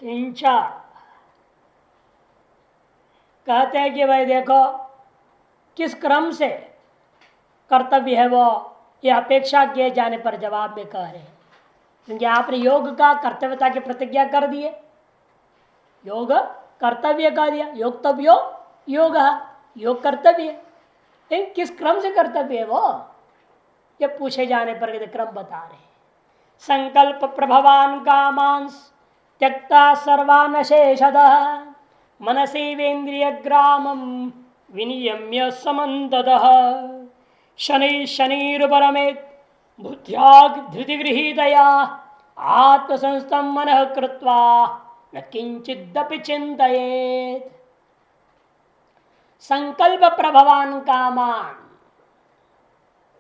किंच कहते हैं कि भाई देखो किस क्रम से कर्तव्य है वो, ये अपेक्षा किए जाने पर जवाब में कह रहे हैं। क्योंकि आपने योग का कर्तव्यता की प्रतिज्ञा कर दिए, योग कर्तव्य कह दिया, योगतव्यो योग, योग कर्तव्य। लेकिन किस क्रम से कर्तव्य है वो, ये पूछे जाने पर क्रम बता रहे हैं। संकल्प प्रभवान कामांस त्यक्ता सर्वान शेषदः मनसी वेन्द्रिय ग्रामम विनियम्य समन्ततः शनि शनिरुपरमेत बुद्ध्याग धृति गृहीतया आत्मसंस्थं मनः कृत्वा न किंचिदपि चिंतयेत्। संकल्प प्रभवान कामान,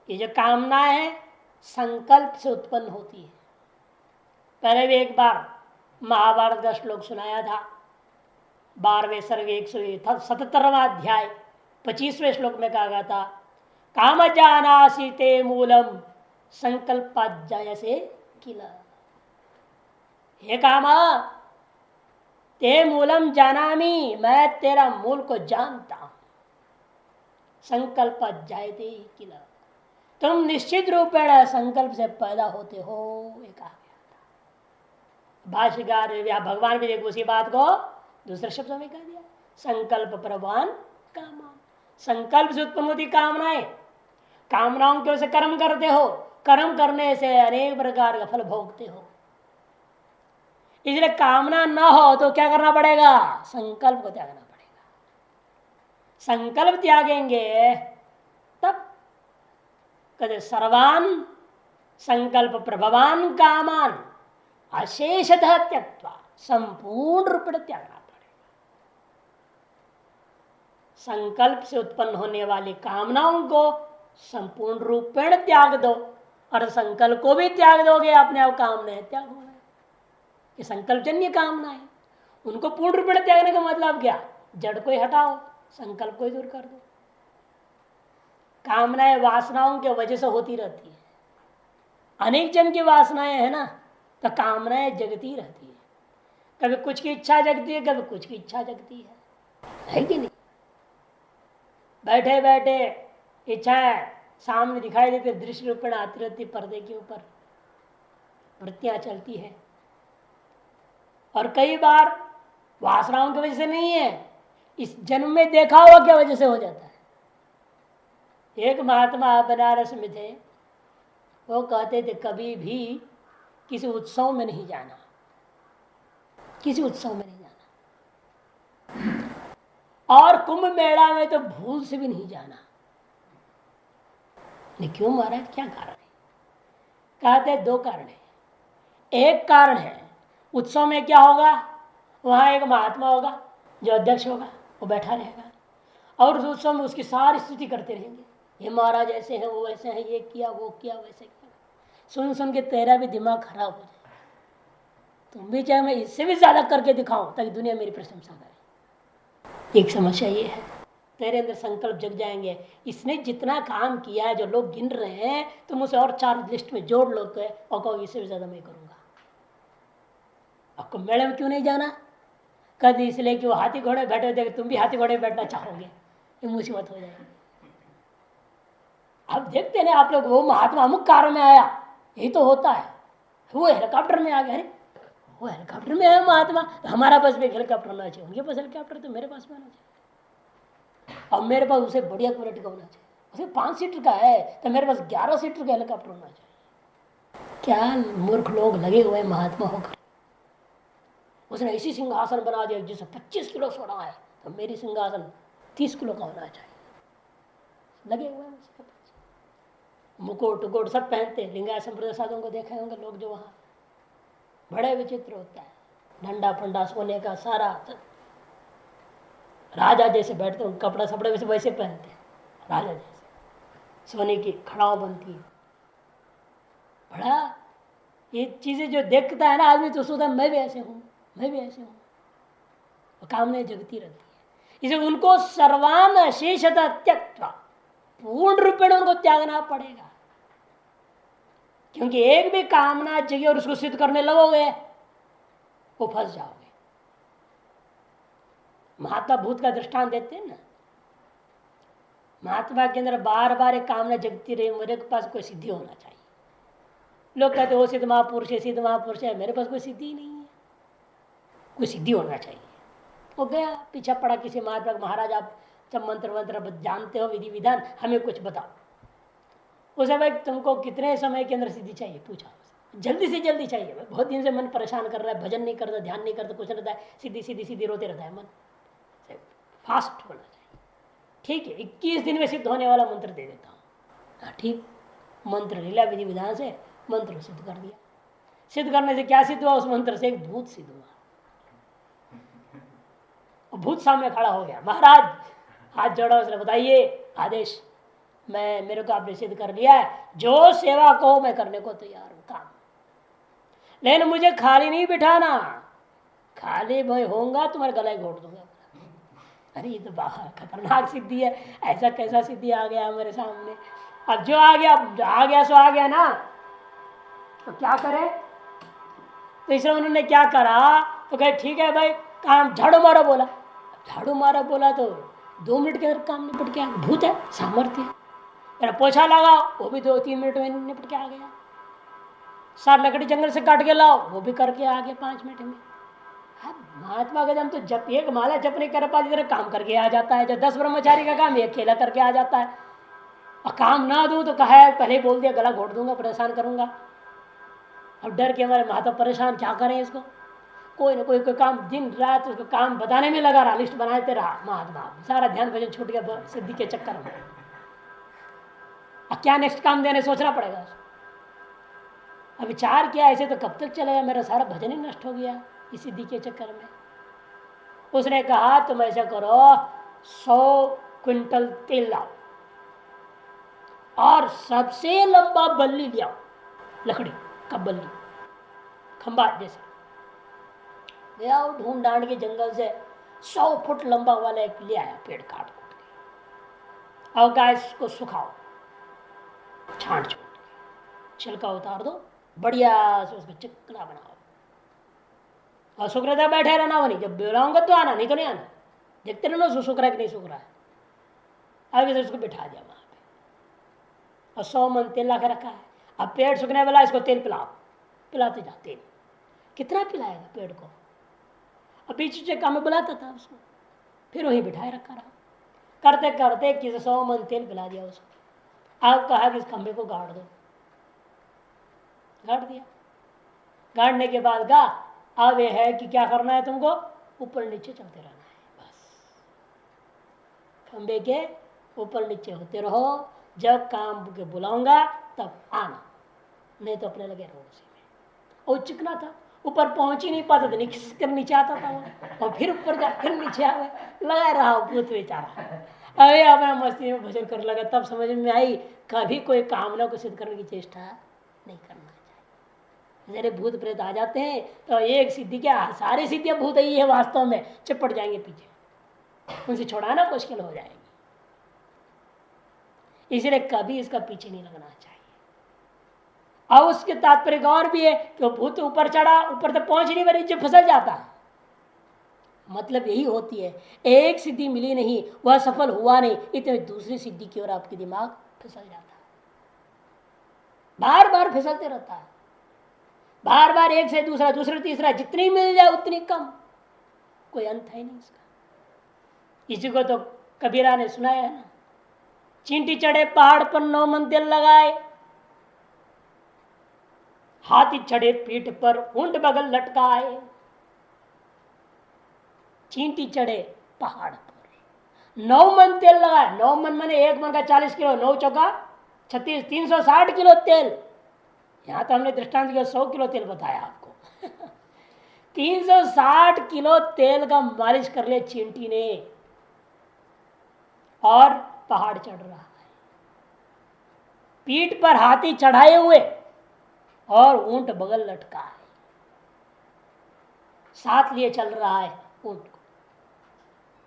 ये जो कामना है संकल्प से उत्पन्न होती है। पहले भी एक बार महाभारत का श्लोक सुनाया था, 12वें सर्ग 177वां अध्याय 25वें श्लोक में कहा गया था, काम जानासी ते मूलम संकल्पाध्याय से किल। हे कामा ते मूलम जानामी, मैं तेरा मूल को जानता हूं। संकल्प जायते किल, तुम निश्चित रूपेण संकल्प से पैदा होते हो। एक भाष्यकार भगवान भी देखो उसी बात को दूसरे शब्दों में कह दिया, संकल्प प्रवान कामा। संकल्प से उत्पन्न होती कामनाएं, कामनाओं की ओर से कर्म करते हो, कर्म करने से अनेक प्रकार का फल भोगते हो। इसलिए कामना न हो तो क्या करना पड़ेगा, संकल्प को त्यागना पड़ेगा। संकल्प त्यागेंगे तब कहते सर्वान संकल्प प्रभवान कामान अशेषतः त्यक्त्वा, संपूर्ण रूप में त्यागना पड़ेगा। संकल्प से उत्पन्न होने वाली कामनाओं को संपूर्ण रूपेण त्याग दो, और संकल्प को भी त्याग दोगे अपने आप कामनाएं त्याग हो गए। ये संकल्प जन्य कामना है, उनको पूर्ण रूपेण त्यागने का मतलब क्या, जड़ को ही हटाओ, संकल्प को ही दूर कर दो। कामनाएं वासनाओं के वजह से होती रहती है, अनेक जन की वासनाएं है ना, तो कामनाएं जगती रहती है। कभी कुछ की इच्छा जगती है, कभी कुछ की इच्छा जगती है कि नहीं। बैठे बैठे इच्छाएं सामने दिखाई देती, दृश्य रूपेण आती रहती, पर्दे के ऊपर वृत्तियां चलती है। और कई बार वासनाओं की वजह से नहीं है, इस जन्म में देखा हुआ क्या वजह से हो जाता है। एक महात्मा बनारस में थे, वो कहते थे कभी भी किसी उत्सव में नहीं जाना, किसी उत्सव में नहीं जाना, और कुंभ मेला में तो भूल से भी नहीं जाना। नहीं क्यों महाराज, क्या कारण है? कहते दो कारण है। एक कारण है, उत्सव में क्या होगा, वहां एक महात्मा होगा जो अध्यक्ष होगा, वो बैठा रहेगा, और उस उत्सव में उसकी सारी स्तुति करते रहेंगे, ये महाराज ऐसे हैं, वो ऐसे हैं, ये किया वो किया वैसे किया। सुन सुन के तेरा भी दिमाग खराब हो जाए, तुम भी चाहे मैं इससे भी ज्यादा करके दिखाऊं ताकि दुनिया मेरी प्रशंसा करे। एक समस्या ये है, तेरे अंदर संकल्प जग जाएंगे, इसने जितना काम किया है जो लोग गिन रहे हैं, तुम उसे और 4 लिस्ट में जोड़ लो तो और कहो इससे भी ज्यादा मैं करूंगा। आपको मेले में क्यों नहीं जाना, कभी इसलिए कि वो हाथी घोड़े बैठे देखे, तुम भी हाथी घोड़े बैठना चाहोगे, ये मुसीबत हो जाएगी। अब देखते ना आप लोग, वो महात्मा अमुक कार में आया, यही तो होता है, वो हेलीकॉप्टर में आ गए, वो हेलीकॉप्टर में है महात्मा, तो हमारा पास भी हेलीकॉप्टर होना चाहिए, उनके पास हेलीकॉप्टर तो मेरे पास में होना चाहिए, और मेरे पास उसे बढ़िया क्वालिटी का होना चाहिए। उसे 5 सीटर का है तो मेरे पास 11 सीटर का हेलीकॉप्टर होना चाहिए। क्या मूर्ख लोग लगे हुए महात्मा होकर, उसने ऐसी सिंहासन बना दिया जिसे 25 किलो सोना है, तो मेरी सिंहासन 30 किलो का होना चाहिए। लगे हुए हैं उसके पास, मुकुट टुकुट सब पहनते हैं। लिंगायत संप्रदाय साधुओं को देखे होंगे लोग, जो वहाँ बड़े विचित्र होता है, डंडा फंडा सोने का सारा, राजा जैसे बैठते हैं, कपड़ा सपड़े वैसे वैसे पहनते हैं, राजा जैसे सोने की खड़ाव बनती है। बड़ा ये चीजें जो देखता है ना आदमी, तो सोचता है मैं भी ऐसे हूँ, मैं भी ऐसे हूँ, कामनाएं जगती रहती है। इसे उनको सर्वान शेषता त्यक्त्वा, पूर्ण रूप में उनको त्यागना पड़ेगा। क्योंकि एक भी कामना चाहिए और उसको सिद्ध करने लगोगे वो फंस जाओगे। महात्मा भूत का दृष्टांत देते हैं ना, महात्मा के अंदर बार बार एक कामना जगती रही, मेरे पास कोई सिद्धि होना चाहिए। लोग कहते वो सिद्ध महापुरुष है, सिद्ध महापुरुष है, मेरे पास कोई सिद्धि नहीं है, कोई सिद्धि होना चाहिए। वो गया पीछा पड़ा किसी महात्मा, महाराज आप जब मंत्र वंत्र जानते हो, विधि विधान, हमें कुछ बताओ। उसे भाई तुमको कितने समय के अंदर सिद्धि चाहिए, पूछा। जल्दी से जल्दी चाहिए भाई, बहुत दिन से मन परेशान कर रहा है, भजन नहीं करता, ध्यान नहीं करता, कुछ रहता है, सीधी सीधी सीधी रोते रहता है मन, फास्ट होना चाहिए। ठीक है, 21 दिन में सिद्ध होने वाला मंत्र दे देता हूँ। ठीक, मंत्र लीला विधि विधान से मंत्र सिद्ध कर दिया। सिद्ध करने से क्या सिद्ध हुआ? उस मंत्र से एक भूत सिद्ध हुआ। भूत सामने खड़ा हो गया, महाराज हाथ जोड़ा, उसने बताइए आदेश, मैं मेरे को आपने सिद्ध कर लिया है, जो सेवा कहो मैं करने को तैयार हूं काम, लेकिन मुझे खाली नहीं बिठाना, खाली भाई होऊंगा तुम्हारे गला घोट दूंगा। अरे ये तो बाहर खतरनाक सिद्धि है, ऐसा कैसा सिद्धि आ गया हमारे सामने। अब जो आ गया सो आ गया ना, तो क्या करे? तो इसलिए उन्होंने क्या करा, तो कहे ठीक है भाई काम झाड़ू मारो बोला। झाड़ू मारा बोला तो 2 मिनट के अंदर काम निपट गया। भूत है, सामर्थ्य है। पोछा लगा, वो भी 2-3 मिनट में निपट के आ गया। 7 लकड़ी जंगल से काट के लाओ, वो भी करके आ गया 5 मिनट में। महात्मा का जब तो जब एक माला जप नहीं कर पाती तरह काम करके आ जाता है। जब 10 ब्रह्मचारी का काम एक अकेला करके आ जाता है, और काम ना दूं तो कहा है पहले बोल दिया गला घोट दूंगा, परेशान करूंगा। अब डर के हमारे महात्मा परेशान, क्या करें इसको, कोई ना कोई काम दिन रात उसको काम बताने में लगा रहा, लिस्ट बनाते रहा महात्मा। सारा ध्यान भजन छूट गया सिद्धि के चक्कर में। अब क्या नेक्स्ट काम देने सोचना पड़ेगा। अब विचार किया ऐसे तो कब तक चलेगा, मेरा सारा भजन ही नष्ट हो गया इस सिद्धि के चक्कर में। उसने कहा तुम ऐसा करो, 100 क्विंटल तेल लाओ और सबसे लंबा बल्ली ले आओ, लकड़ी का बल्ली, खंबा जैसे ले आओ। ढूंढ डांड के जंगल से 100 फुट लंबा वाला एक ले आया, पेड़ काट कूट के, और गैस को सुखाओ, छांट छूट छिलका उतार दो, बढ़िया से उसको चिकना बनाओ, और सुखरता बैठे रहना। वो नहीं, जब बुलाऊंगा तो आना, नहीं तो नहीं आना, देखते रहना सुख रहा है कि नहीं सुख रहा है। आगे से उसको बिठा दिया वहां पे, और 100 मन तेल ला के रखा है। अब पेड़ सूखने वाला, इसको तेल पिलाओ, पिलाते जा तेल। कितना पिलाएगा पेड़ को? अब बीच से काम में बुलाता था उसको, फिर वहीं बिठाए रखा रहा, करते करते किसी 100 मन तेल पिला दिया उसको। अब कहा कि इस खंभे को गाड़ दो, गाड़ दिया। गाड़ने के बाद गा अब यह है कि क्या करना है तुमको, ऊपर नीचे चलते रहना है बस, खंबे के ऊपर नीचे होते रहो, जब काम के बुलाऊंगा तब आना, नहीं तो अपने लगे रहो उसी में। और चिकना था, ऊपर पहुंच ही नहीं पाता था, नीचे आता था वो, और फिर ऊपर जा, फिर नीचे आ गया, लगा रहा भूत बेचारा। अरे अपना मस्ती में भजन कर लगा, तब समझ में आई कभी कोई कामना को सिद्ध करने की चेष्टा नहीं करना चाहिए। जरे भूत प्रेत आ जाते हैं तो एक सिद्धि क्या, सारी सिद्धियां भूत ही है वास्तव में, चिपट जाएंगे पीछे, उनसे छुड़ाना मुश्किल हो जाएगी। इसलिए कभी इसका पीछे नहीं लगना चाहिए। और उसके तात्पर्य और भी है कि वो भूत ऊपर चढ़ा, ऊपर तक पहुंच नहीं, नीचे फिसल जाता है। मतलब यही होती है, एक सिद्धि मिली नहीं, वह सफल हुआ नहीं, इतने दूसरी सिद्धि की ओर आपके दिमाग फिसल जाता है, बार बार फिसलते रहता है, बार बार एक से दूसरा, दूसरा तीसरा, जितनी मिल जाए उतनी कम, कोई अंत है नहीं इसका। इसी को तो कबीरा ने सुनाया है ना, चींटी चढ़े पहाड़ पर 9 मन तेल लगाए, हाथी चढ़े पीठ पर ऊंट बगल लटकाए। चींटी चढ़े पहाड़ पर 9 मन तेल लगाए, 9 मन माने 1 मन का 40 किलो, 9 चौका 36, 360 किलो तेल। यहां तो हमने दृष्टांत किया 100 किलो तेल बताया आपको 360 किलो तेल का मालिश कर लिया चींटी ने, और पहाड़ चढ़ रहा है, पीठ पर हाथी चढ़ाए हुए और ऊंट बगल लटका है, साथ लिए चल रहा है ऊंट को।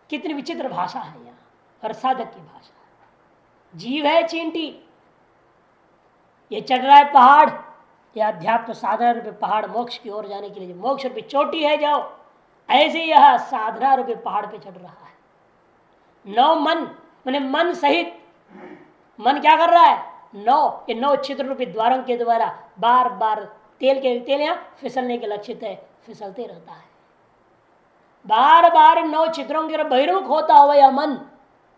कितनी विचित्र भाषा है यहाँ, और साधक की भाषा। जीव है चींटी, ये चढ़ रहा है पहाड़, या अध्यात्म साधना रूपी पहाड़, मोक्ष की ओर जाने के लिए मोक्ष रूपी चोटी है, जाओ ऐसे यह साधना रूपी पहाड़ पे चढ़ रहा है। नौ मन मैंने मन सहित, मन क्या कर रहा है? ये नौ छिद्र रूपी द्वारों के द्वारा बार बार तेल यहाँ फिसलने के लक्षित है, फिसलते रहता है। बार बार नौ छिद्रों के बहिर्मुख होता हुआ यह मन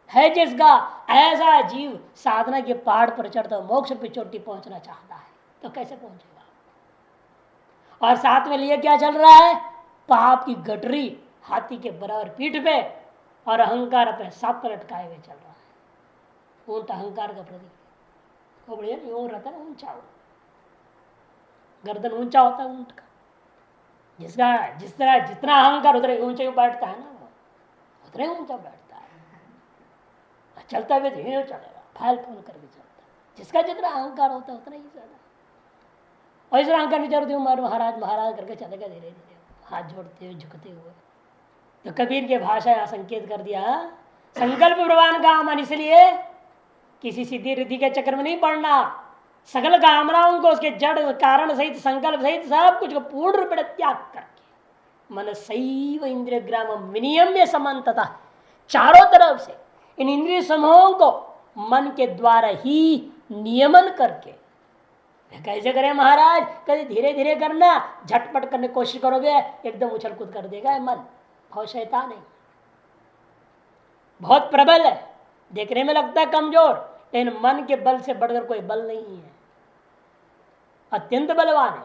है जिसका, ऐसा जीव साधना के पहाड़ पर चढ़ता मोक्ष की चोटी पहुंचना चाहता है, तो कैसे पहुंचेगा? और साथ में लिए क्या चल रहा है? पाप की गठरी हाथी के बराबर पीठ पे और अहंकार अपने साथ पर लटकाए हुए चल रहा है। ऊंट अहंकार का प्रतीक वो बढ़िया यूं रहता है, ऊंचा हो, गर्दन ऊंचा होता है ऊंट का। जितना अहंकार उतरे ऊंचे बैठता है ना, वो उतने ऊंचा बैठता है। चलता भी धीरे चलेगा, फैल फूल करके चलता है। जिसका जितना अहंकार होता है उतना ही ज्यादा। और इस अहंकार नहीं चलते महाराज महाराज करके चलेगा धीरे धीरे, हाथ जोड़ते हुए झुकते हुए। तो कबीर के भाषा संकेत कर दिया, संकल्प प्रवान का मन, इसलिए किसी सीधी रिद्धि के चक्कर में नहीं पड़ना। सकल कामनाओं को उसके जड़ कारण सहित संकल्प सहित सब कुछ को पूर्ण रूप में त्याग करके मन सैव इंद्रिय ग्राम विनियम्य समन्तता, चारों तरफ से इन इंद्रिय समूहों को मन के द्वारा ही नियमन करके। कैसे करें महाराज? कभी धीरे धीरे करना, झटपट करने की कोशिश करोगे एकदम उछल कूद कर देगा मन। बहुत शैतान है, बहुत प्रबल है, देखने में लगता है कमजोर, लेकिन मन के बल से बढ़कर कोई बल नहीं है, अत्यंत बलवान है।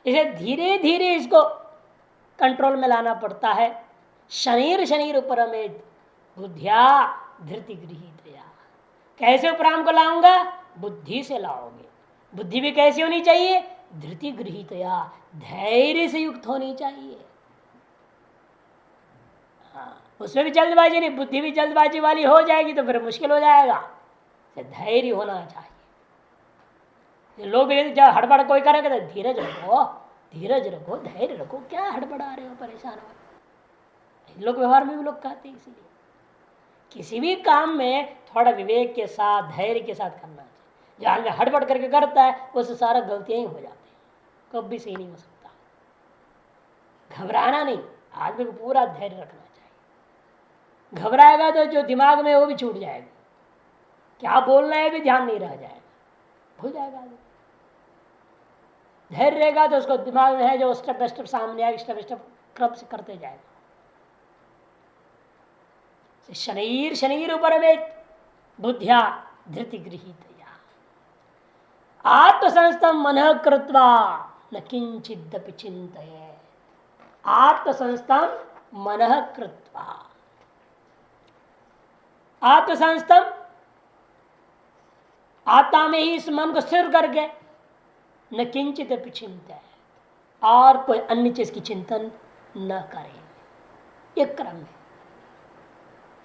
इसे धीरे धीरे इसको कंट्रोल में लाना पड़ता है। शनीर शनीर उपरमेद बुद्धिया धृति गृहीतया। कैसे उपराम को लाऊंगा? बुद्धि से लाओगे। बुद्धि भी कैसी होनी चाहिए? धृति गृहीतया, धैर्य से युक्त होनी चाहिए। हाँ, उसमें भी जल्दबाजी नहीं, बुद्धि भी जल्दबाजी वाली हो जाएगी तो फिर मुश्किल हो जाएगा। धैर्य होना चाहिए। लोग जब हड़बड़ कोई करेगा तो धीरज रखो, धीरज रखो, धैर्य रखो, क्या हड़बड़ा रहे हो, परेशान हो। लोग व्यवहार में भी लोग कहते हैं। इसलिए किसी भी काम में थोड़ा विवेक के साथ धैर्य के साथ करना चाहिए। जहां में हड़बड़ करके करता है उससे सारा गलतियां ही हो जाती है, कभी सही नहीं हो सकता। घबराना नहीं, आदमी को पूरा धैर्य रखना चाहिए। घबराएगा तो जो दिमाग में वो भी छूट जाएगा, क्या बोलना है भी ध्यान नहीं रह जाएगा, भूल जाएगा आदमी। धैर्य रहेगा तो उसको दिमाग में है जो स्टेप बाय स्टेप सामने आए, स्टेप बाय स्टेप क्रम से करते जाएगा। शनीर शनीर उपरमेत बुद्धिया धृति गृहीतया आत्मसंस्थम मनः कृत्वा न किंचिदपि चिंतये। आत्मसंस्थम मनः कृत्वा, आत्मसंस्थम आत्मा में ही इस मन को स्थिर करके न किंचित अपि चिंतये, और कोई अन्य चीज की चिंतन न करे। एक क्रम है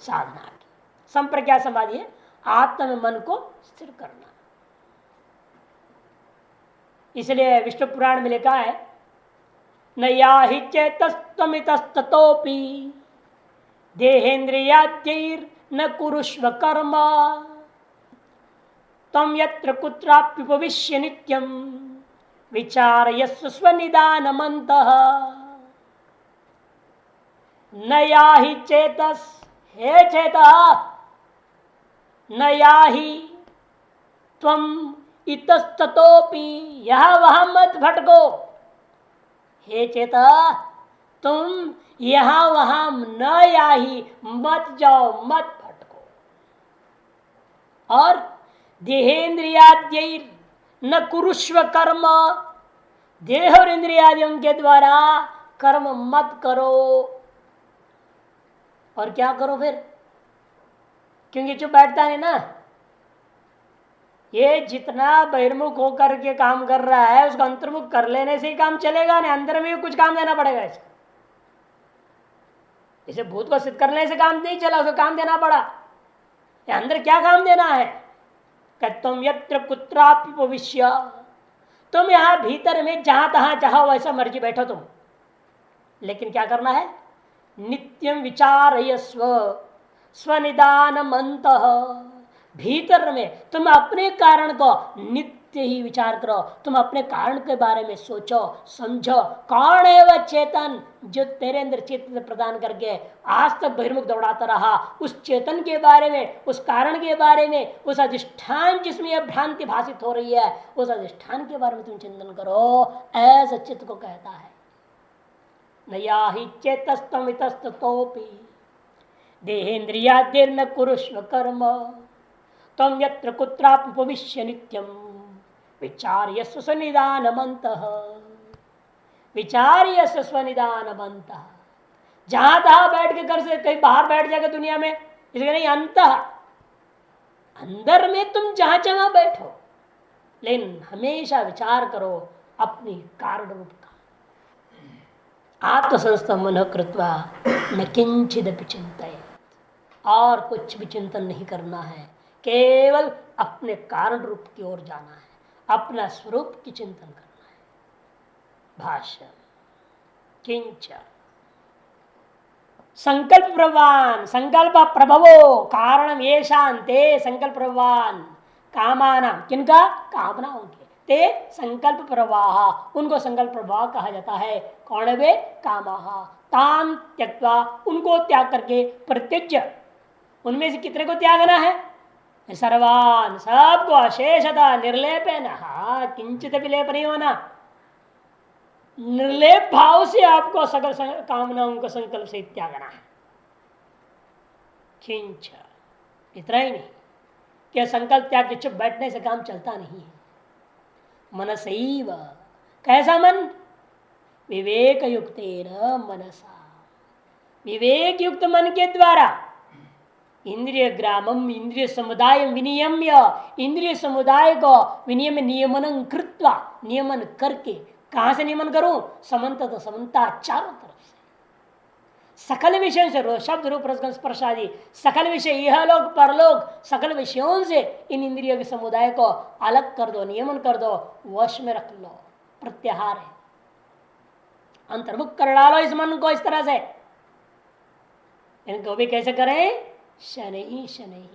साधना की। संप्रज्ञा समाधि है आत्मा में मन को स्थिर करना। इसलिए विष्णु पुराण में लिखा है, न याहि चेतस्तमितस्ततोपि देहेन्द्रियाद्यैर् न कुरुष्व कर्म तम यत्र कुत्राप्युपविश्य नित्यं विचारयस्व स्वनिदानमन्तः। न याहि चेतस, हे चेता, न याहि त्वम इतस्ततोपि, यह वहां मत भटको। हे चेता, तुम यहां वहां न याही, मत जाओ, मत भटको। और देहेन्द्रियाद्यैर न कुरुष्व कर्म, देह और इंद्रियादियों के द्वारा कर्म मत करो। और क्या करो फिर? क्योंकि चुप बैठता है ना, ये जितना बहिर्मुख होकर के काम कर रहा है उसको अंतर्मुख कर लेने से ही काम चलेगा, नहीं अंदर में भी कुछ काम देना पड़ेगा इसको। इसे भूत को सिद्ध करने से काम नहीं चला, उसको काम देना पड़ा। ये अंदर क्या काम देना है? तुम यत्र कुत्रापि भविष्य, तुम यहां भीतर में जहां तहां चाहो वैसा मर्जी बैठो तुम, लेकिन क्या करना है? नित्यम विचारयस्व स्वनिदानमन्तः। भीतर में तुम अपने कारण को नित्य ही विचार करो, तुम अपने कारण के बारे में सोचो समझो। कौन है वह चेतन जो तेरे अंदर चेतन प्रदान करके आज तक बहिर्मुख दौड़ाता रहा? उस चेतन के बारे में, उस कारण के बारे में, उस अधिष्ठान जिसमें यह भ्रांति भाषित हो रही है, उस अधिष्ठान के बारे में तुम चिंतन करो। ऐसा चित्त को कहता है। नया ही चेतस्तम इतस्ततोपि देहेन्द्रियादिर्न कुरुष्व कर्म तम यत्र कुत्रापविश्य नित्यम विचार्य स्वनिदानमन्तः। विचार्य स्वनिदानमन्तः। जहां तहां बैठ के कर से कहीं बाहर बैठ जाएगा दुनिया में, इसलिए नहीं अंत अंदर में तुम जहां जहां बैठो, लेकिन हमेशा विचार करो अपनी कारण रूप का। आत्मसंस्थ मन कृत्वा न किंचिदपि चिंतयेत्। और कुछ भी चिंतन नहीं करना है, केवल अपने कारण रूप की ओर जाना है, अपना स्वरूप की चिंतन करना है। भाष्य किंच संकल्प प्रवान, संकल्प प्रभवो कारण ये शांते संकल्प प्रवान कामाना, किनका? कामनाओं के। ते संकल्प प्रवाह, उनको संकल्प प्रवाह कहा जाता है। कौन है वे? कामाः। ताम त्यक्त्वा, उनको त्याग करके, प्रत्यज्य, उनमें से कितने को त्यागना है? सर्वान, सबको, अशेषता निर्लेपेन, किंचित विलेप नहीं होना, निर्लेप भाव से आपको सकल कामनाओं को संकल्प से त्यागना है। खिंच, इतना ही नहीं, क्या संकल्प त्याग के चुप बैठने से काम चलता नहीं है। मन सही व कैसा मन? विवेक युक्त मनसा, विवेक युक्त मन के द्वारा इंद्रिय ग्रामम, इंद्रिय समुदाय विनियम्य, इंद्रिय समुदाय को विनियम नियमन कृत्वा, नियमन करके। कहां से नियमन करूं? समन्त तो समन्ता, चारों तरफ से, सकल विषयों से, शब्द रूप रस स्पर्श आदि सकल विषय, यह लोग परलोक, सकल विषयों से इन इंद्रियों के समुदाय को अलग कर दो, नियमन कर दो, वश में रख लो। प्रत्याहार है, अंतर्मुख कर डालो इस मन को। इस तरह से इनको भी कैसे करें? शनै शनै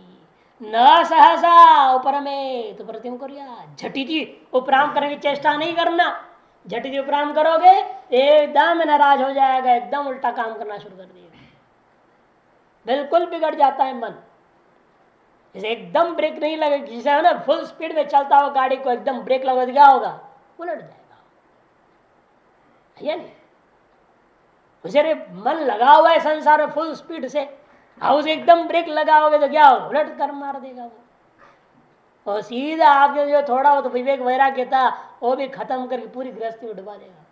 न सहसा उपरमे तो प्रतिम करिया, झटिति उपराम करने की चेष्टा नहीं करना। झटिति उपराम करोगे एकदम नाराज हो जाएगा, एकदम उल्टा काम करना शुरू कर देगा, बिल्कुल बिगड़ जाता है मन। जैसे एकदम ब्रेक नहीं लगेगी, जैसे है ना फुल स्पीड में चलता हो गाड़ी को, एकदम ब्रेक लगा तो क्या होगा? उलट जाएगा, है नहीं? उसे मन लगा हुआ है संसार में फुल स्पीड से, उसे एकदम ब्रेक लगाओगे तो क्या होगा? उलट कर मार देगा वो। और सीधा आपके जो थोड़ा हो तो विवेक वैराग्य था वो भी खत्म करके पूरी गृहस्थी में डुबा देगा।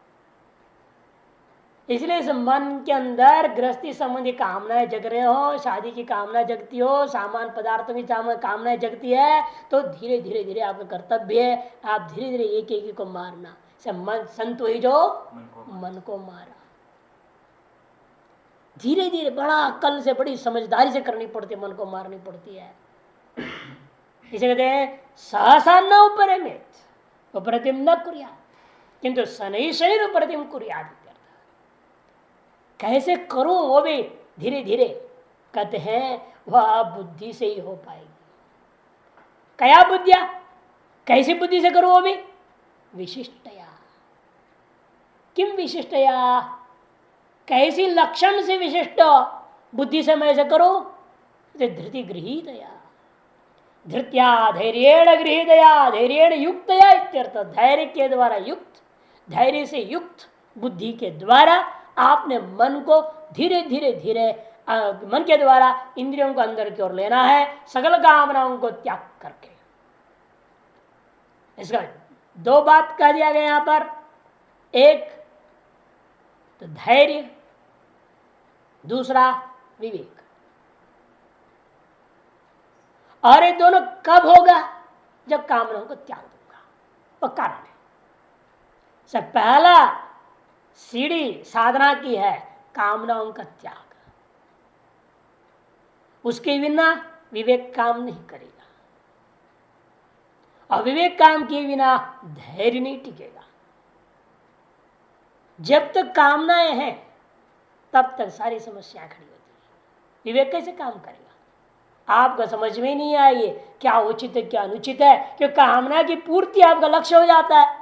इसलिए इस मन के अंदर गृहस्थी संबंधी कामनाएं जग रहे हो, शादी की कामना जगती हो, सामान पदार्थों की कामनाएं जगती है, तो धीरे धीरे धीरे आपका कर्तव्य है, आप धीरे धीरे एक एक को मारना। मन संत ही जो मन को मारा, धीरे धीरे बड़ा अक्ल से, बड़ी समझदारी से करनी पड़ती है, मन को मारनी पड़ती है। इसे कहते हैं सहसा न उपरमेत, उपरतिम न कुर्या किंतु शनै शनैर उपरतिम कुर्यात्। कैसे करूं वो भी धीरे धीरे, कहते हैं वह बुद्धि से ही हो पाएगी। क्या बुद्धिया? कैसी बुद्धि से करूं वो भी? विशिष्टया। किम विशिष्टया? कैसी लक्षण से विशिष्ट बुद्धि से मैं ऐसे करूं? धृति गृहीतया, धृत्या धैर्येण गृहीतया, धैर्येण युक्तया इत्यर्थ। धैर्य के द्वारा युक्त, धैर्य से युक्त बुद्धि के द्वारा आपने मन को धीरे धीरे धीरे मन के द्वारा इंद्रियों को अंदर की ओर लेना है, सकल कामनाओं को त्याग करके। इसका दो बात कह दिया गया यहां पर, एक तो धैर्य, दूसरा विवेक। और ये दोनों कब होगा? जब कामनाओं को त्याग दूंगा, वो कारण है। सब पहला सीढ़ी साधना की है कामनाओं का त्याग, उसके बिना विवेक काम नहीं करेगा, और विवेक काम किए बिना धैर्य नहीं टिकेगा। जब तक कामनाएं हैं तब तक सारी समस्याएं खड़ी होती है। विवेक कैसे काम करेगा? आपका समझ में नहीं आए क्या उचित है क्या अनुचित है, क्योंकि कामना की पूर्ति आपका लक्ष्य हो जाता है।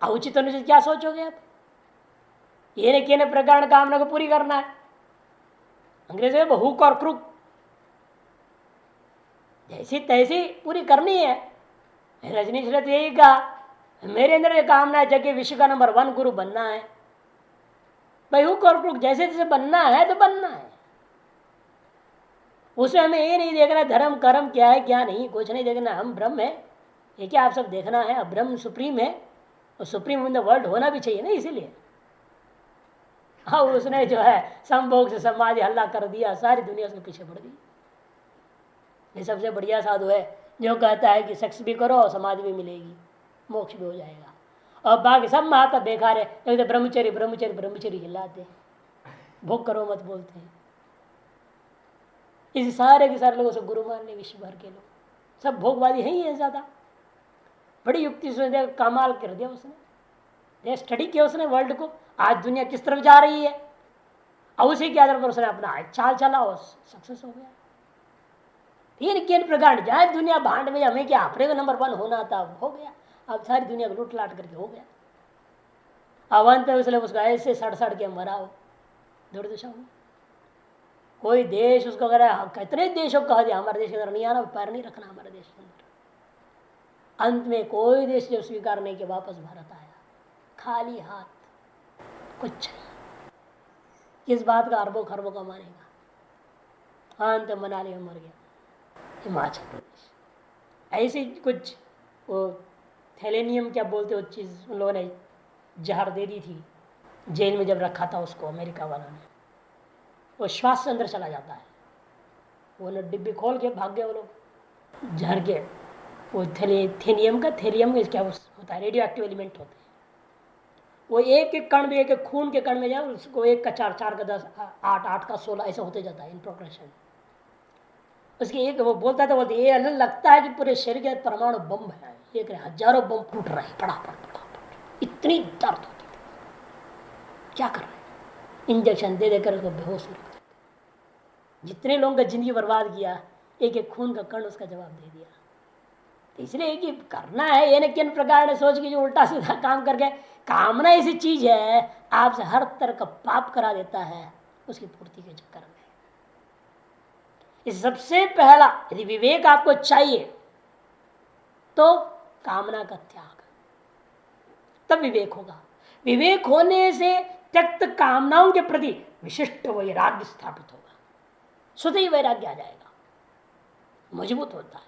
अनुचित अनुचित क्या सोचोगे आप? ये न प्रकार कामना को पूरी करना है। अंग्रेजी में हुक और क्रुक, जैसी तैसी पूरी करनी है। रजनीश ने तो यही कहा मेरे अंदर ये कामना है जगह विश्व का नंबर 1 गुरु बनना है। भाई हुक और क्रुक जैसे जैसे बनना है तो बनना है, उसमें हमें ये नहीं देखना धर्म कर्म क्या है क्या नहीं, कुछ नहीं देखना। हम ब्रह्म है, ये क्या आप सब देखना है? अब ब्रह्म सुप्रीम है और सुप्रीम इन द वर्ल्ड होना भी चाहिए ना, इसीलिए। हाँ, उसने जो है संभोग से समाधि हल्ला कर दिया, सारी दुनिया उसके पीछे पड़ गई। ये सबसे बढ़िया साधु है जो कहता है कि सेक्स भी करो समाधि भी मिलेगी, मोक्ष भी हो जाएगा, और बाकी सब महात्मा बेकार है, तो ब्रह्मचर्य ब्रह्मचर्य ब्रह्मचर्य हिलाते हैं, भोग करो मत बोलते हैं। इस सारे के सारे लोगों से गुरु मान ले, विश्व भर के लोग सब भोगवादी है ही है ज्यादा। बड़ी युक्ति से कमाल कर दिया उसने, स्टडी किया उसने वर्ल्ड को, आज दुनिया किस तरफ जा रही है, और उसी के आधार पर उसने अपना चाल चला और सक्सेस हो गया। तीन किन प्रकार जाए दुनिया भांड में, हमें क्या अपने को नंबर 1 होना था, हो गया। अब सारी दुनिया को लूट लाट करके हो गया। अवंत पे उसने उसको ऐसे सड़ सड़ के मरा हो दुर्दशा में। कोई देश उसको अगर कितने देशों को कह दिया हमारे देश के अंदर नहीं आना, पैर नहीं रखना हमारे देश के अंदर। अंत में कोई देश जो स्वीकार नहीं किया वापस भारत आया खाली हाथ, कुछ नहीं। किस बात का अरबों खरबों का मानेगा? अंत मनाली में मर गया। हिमाचल प्रदेश ऐसे कुछ वो थैलेनियम क्या बोलते वो चीज़ उन लोगों ने जहर दे दी थी, जेल में जब रखा था उसको अमेरिका वालों ने, वो श्वास से अंदर चला जाता है, वो लोग डिब्बी खोल के भाग गए वो लोग जहर के। वो थेनियम का क्या होता है, रेडियो एक्टिव एलिमेंट होते हैं। वो एक एक कण में, एक एक खून के कण में जाए उसको 1 का 4, 4 का 10, 8, 8 का 16 ऐसा होते जाता है इन प्रोग्रेशन। उसकी एक वो बोलता था, बोलते ये अलग लगता है कि पूरे शरीर के परमाणु बम है, एक हजारों बम फूट रहे हैं पड़ा, इतनी दर्द होती है। क्या कर रहे हैं? इंजेक्शन दे देकर उसको बेहोश हो रखते। जितने लोगों का जिंदगी बर्बाद किया, एक एक खून का कण उसका जवाब दे दिया। तो इसलिए कि करना है ये न किन प्रकार ने सोच के जो उल्टा सीधा काम करके, कामना ऐसी चीज है आपसे हर तरह का पाप करा देता है उसकी पूर्ति के चक्कर में। इस सबसे पहला यदि विवेक आपको चाहिए तो कामना का त्याग, तब विवेक होगा। विवेक होने से त्यक्त कामनाओं के प्रति विशिष्ट वैराग्य स्थापित होगा, स्वतः ही वैराग्य आ जाएगा, मजबूत होता है।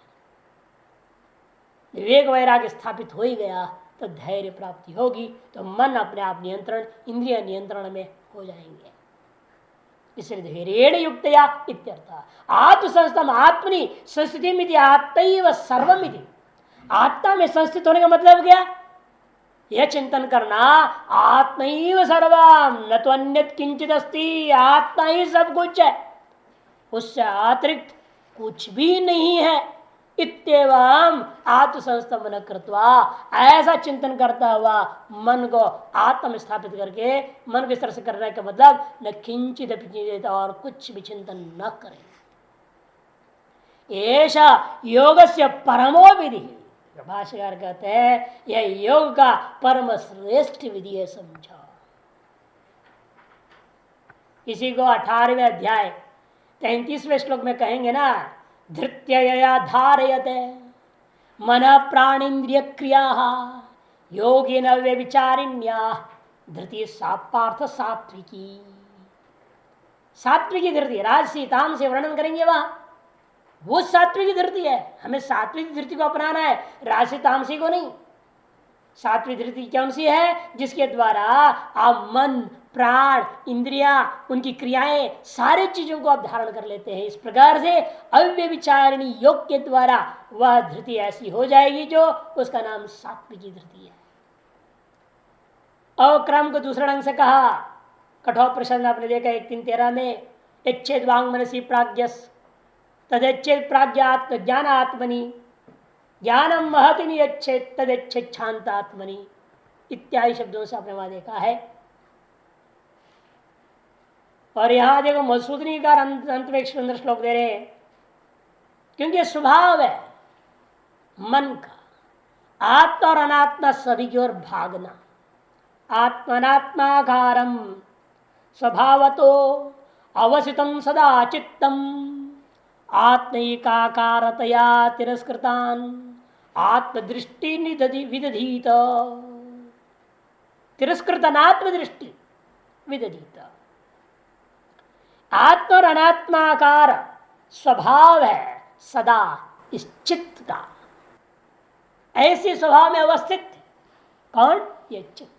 विवेक वैराग्य स्थापित हो ही गया तो धैर्य प्राप्ति होगी, तो मन अपने आप नियंत्रण, इंद्रिय नियंत्रण में हो जाएंगे। इसलिए धैर्येण युक्तया इत्यर्थ। आत्मसंस्थम आत्मनि संस्थिति आत्मैव सर्वमिति। आत्मा में संस्थित होने का मतलब क्या? यह चिंतन करना आत्मैव सर्वम न तो अन्य किंचित अस्ति, आत्मा ही सब कुछ है, उससे अतिरिक्त कुछ भी नहीं है। इत्येवं आत्मसंस्थम मन कृत्वा, ऐसा चिंतन करता हुआ मन को आत्म स्थापित करके, मन को इस तरह से करने का मतलब न किंचित और कुछ भी चिंतन न करें। ऐसा योग से परमो विधि, भाष्यकार कहते हैं यह योग का परम श्रेष्ठ विधि है, समझो। इसी को 18वें अध्याय 33वें श्लोक में कहेंगे ना, धृत्यया धारयते मन प्राणेन्द्रिय क्रिया योगी न व्यभिचारिण्या धृति पार्थ सात्विकी। सात्विकी धृति राजसी तामसी वर्णन करेंगे वहां, वो सात्विकी धृति है। हमें सात्विक धृति को अपनाना है, राजसी तामसी को नहीं। सात्विक धृति कौन सी है? जिसके द्वारा आप मन प्राण इंद्रिया उनकी क्रियाएं सारी चीजों को आप धारण कर लेते हैं। इस प्रकार से अव्यभिचारिणी योग के द्वारा वह धृति ऐसी हो जाएगी जो उसका नाम सात्विकी धृति है। अवक्रम को दूसरा ढंग से कहा, कठोर प्रश्न आपने देखा 1:3-13 में, इच्छेद वांग मनसी प्राज्ञस तदेच्छेद प्राज्ञात्म ज्ञान आत्मनि ज्ञानम महति निच्छेद तदेच्छेद शांत आत्मनि इत्यादि शब्दों से आपने वहां देखा है। और यहां देखो मधुसूदनी का अंत में एक सुंदर श्लोक दे रहे हैं, क्योंकि स्वभाव है मन का आत्मा और अनात्मा सभी की ओर भागना। आत्मनात्माकारम स्वभावतो अवसितम सदा चित्तम आत्मैकाकारतया तिरस्कृतान आत्मदृष्टि विदधीत। तिरस्कृत अनात्म दृष्टि विदधीत। आत्म और अनात्माकार स्वभाव है सदा इस चित्त का। ऐसे स्वभाव में अवस्थित कौन? ये चित्त।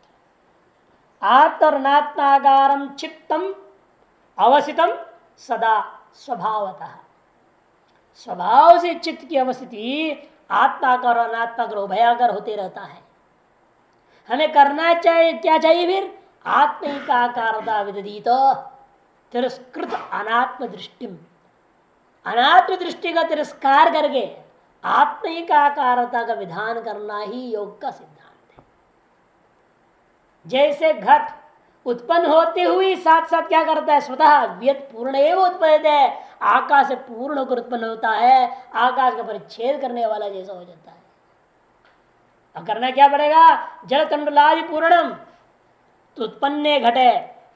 आत्म और अनात्माकारम चित्तम अवस्थितम सदा स्वभावतः। स्वभाव से चित्त की अवस्थिति आत्माकार और अनात्माकार उभयाकार होते रहता है। हमें करना चाहिए क्या? चाहिए फिर आत्मिकाकारता विदधीत तिरस्कृत अनात्म दृष्टि। अनात्म दृष्टि का तिरस्कार करके आत्मिकाकारता का विधान करना ही योग का सिद्धांत है। जैसे घट उत्पन्न होते हुए साथ साथ क्या करता है? स्वतः व्यत पूर्ण एवं उत्पन्न है। आकाश से पूर्ण होकर उत्पन्न होता है, आकाश का परिच्छेद करने वाला जैसा हो जाता है। अब करना क्या पड़ेगा? जल तंडुलादि पूर्णम तो उत्पन्न घटे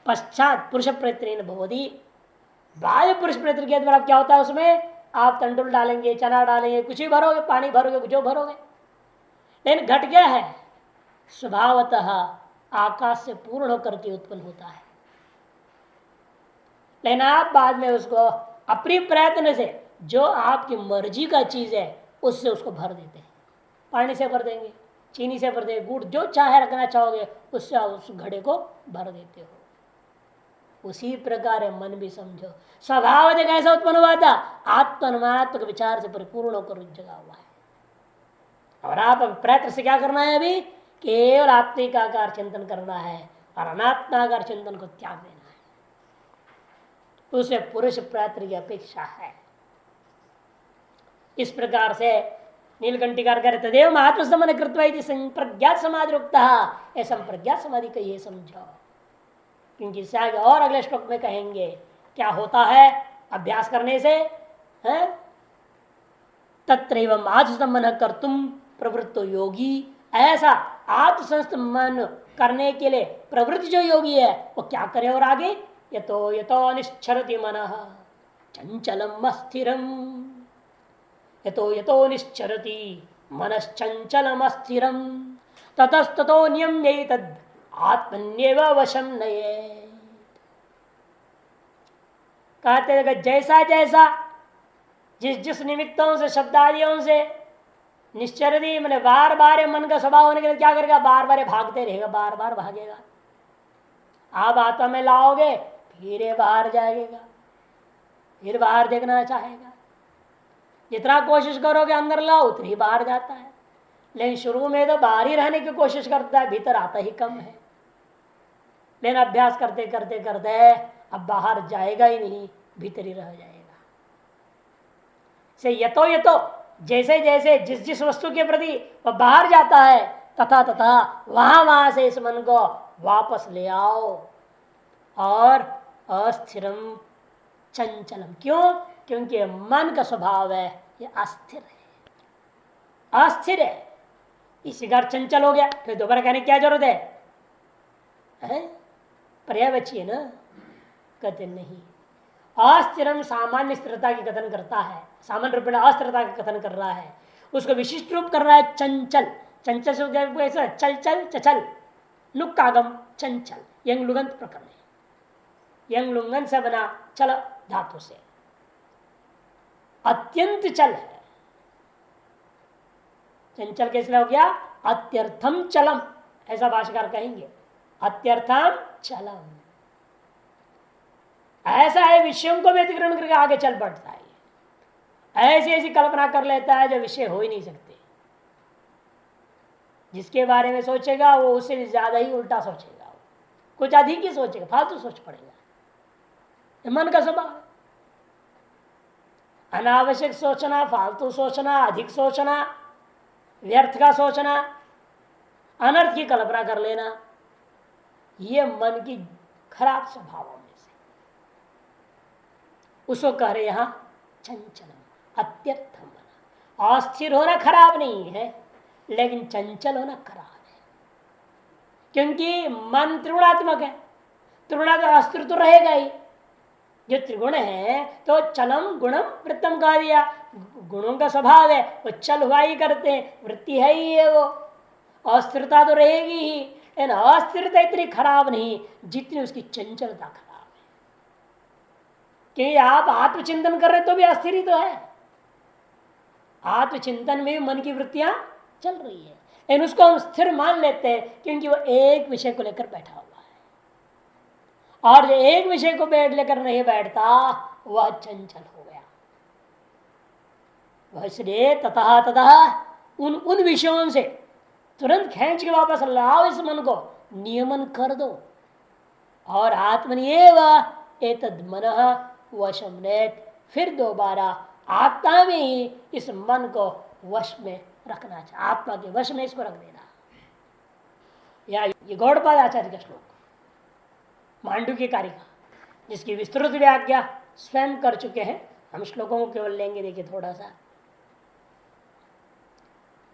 पश्चात पुरुष प्रयत्न भवति। बाह्य पुरुष प्रयत्न के द्वारा क्या होता है? उसमें आप तंडुल डालेंगे, चना डालेंगे, कुछ भी भरोगे, पानी भरोगे, जो भरोगे, लेकिन घट क्या है? स्वभावतः आकाश से पूर्ण होकर के उत्पन्न होता है। लेकिन आप बाद में उसको अपनी प्रयत्न से जो आपकी मर्जी का चीज है उससे उसको भर देते हैं। पानी से भर देंगे, चीनी से भर देंगे, गुड़ जो चाहे रखना चाहोगे उससे आप उस घड़े को भर देते हो। उसी प्रकार है मन भी समझो। स्वभाव से कैसा उत्पन्न हुआ था? आत्मनात्मक विचार से परिपूर्ण होकर जगा हुआ है। और आप प्रयत्न से क्या करना है? अभी केवल आत्मिकाकार चिंतन करना है और अनात्माकार चिंतन को त्याग देना है। उसे पुरुष प्रयत्न की अपेक्षा है। इस प्रकार से नीलकंठीकार करे तदेव आत्मसमन कृत्वा संप्रज्ञात समाधि रुकता है। संप्रज्ञात समाधि का ये समझो, क्योंकि इससे आगे और अगले श्लोक में कहेंगे क्या होता है अभ्यास करने से है। तत्रैवं आत्मसंमन कर्तुम प्रवृत्तो योगी। ऐसा आत्मसंस्थ मन करने के लिए प्रवृत्ति जो योगी है वो क्या करे? और आगे यतो यतो निश्चरति मनः चंचलम अस्थिरम। यतो यतो निश्चरति मनश्चंचलम अस्थिरम ततस्ततो नियम्यैतद् आत्मन्येव वशम नये। कहते हैं जैसा जैसा जिस जिस निमित्तों से शब्दादियों से निश्चरति मैंने बार बार मन का स्वभाव होने के लिए क्या करेगा? बार बार भागते रहेगा, बार बार भागेगा। आप आत्मा में लाओगे फिर ये बाहर जाएगा, फिर बाहर देखना चाहेगा। जितना कोशिश करोगे अंदर लाओ उतनी ही बाहर जाता है। लेकिन शुरू में तो बाहर ही रहने की कोशिश करता है, भीतर आता ही कम है। लेकिन अभ्यास करते करते करते अब बाहर जाएगा ही नहीं, भीतर ही रह जाएगा। से यतो यतो जैसे जैसे जिस जिस वस्तु के प्रति वह बाहर जाता है तथा तथा वहां से इस मन को वापस ले आओ। और अस्थिरम चंचलम, क्यों? क्योंकि मन का स्वभाव है ये अस्थिर है, अस्थिर है। इसी का चंचल हो गया, फिर दोबारा कहने की क्या जरूरत है? पर्यायवाची है ना? कहते नहीं। अस्थिरम सामान्य स्थिरता की कथन करता है, सामान्य रूप में अस्थिरता का कथन कर रहा है। उसको विशिष्ट रूप कर रहा है चंचल। चंचल से ऐसा चल चल चचल लुक्कागम चंचल यंग लुगंत प्रकरण है। यंग लुंगन से बना चल धातु से अत्यंत चल है। चंचल कैसे हो गया? अत्यर्थम चलम, ऐसा भाष्यकार कहेंगे। अत्यर्थम चलम ऐसा है, विषयों को व्यतिक्रमण करके आगे चल पड़ता है। ऐसी ऐसी कल्पना कर लेता है जो विषय हो ही नहीं सकते। जिसके बारे में सोचेगा वो उससे ज्यादा ही उल्टा सोचेगा, कुछ अधिक ही सोचेगा, फालतू सोच पड़ेगा। मन का स्वभाव अनावश्यक सोचना, फालतू सोचना, अधिक सोचना, व्यर्थ का सोचना, अनर्थ की कल्पना कर लेना, ये मन की खराब स्वभावों में से उसको कह रहे यहां चंचलम। अत्यर्थ मन। अस्थिर होना खराब नहीं है, लेकिन चंचल होना खराब है, क्योंकि मन त्रिगुणात्मक है। त्रिगुणात्मक अस्थिर तो रहेगा ही। जो त्रिगुण है तो चलम गुणम वृत्तम कहा दिया। गुणों का स्वभाव है, वो चल हुआ ही करते हैं, वृत्ति है ही है वो। अस्थिरता तो रहेगी ही, लेकिन अस्थिरता इतनी खराब नहीं जितनी उसकी चंचलता खराब है। कि आप आत्मचिंतन कर रहे तो भी अस्थिर ही तो है। आत्मचिंतन में मन की वृत्तियां चल रही है, लेकिन उसको हम स्थिर मान लेते हैं क्योंकि वो एक विषय को लेकर बैठा हुआ है। और जो एक विषय को बैठ लेकर नहीं बैठता वह चंचल हो गया। वह इसलिए ततः ततः उन विषयों से तुरंत खींच के वापस लाओ इस मन को, नियमन कर दो। और आत्मनिएव एतद मनः वशम नेत, फिर दोबारा आत्मा में ही इस मन को वश में रखना चाहिए। आत्मा के वश में इसको रख देना। या ये गौड़पाद आचार्य का श्लोक, मांडू की कारिका, जिसकी विस्तृत व्याख्या स्वयं कर चुके हैं। हम श्लोकों को केवल लेंगे, देखिए थोड़ा सा।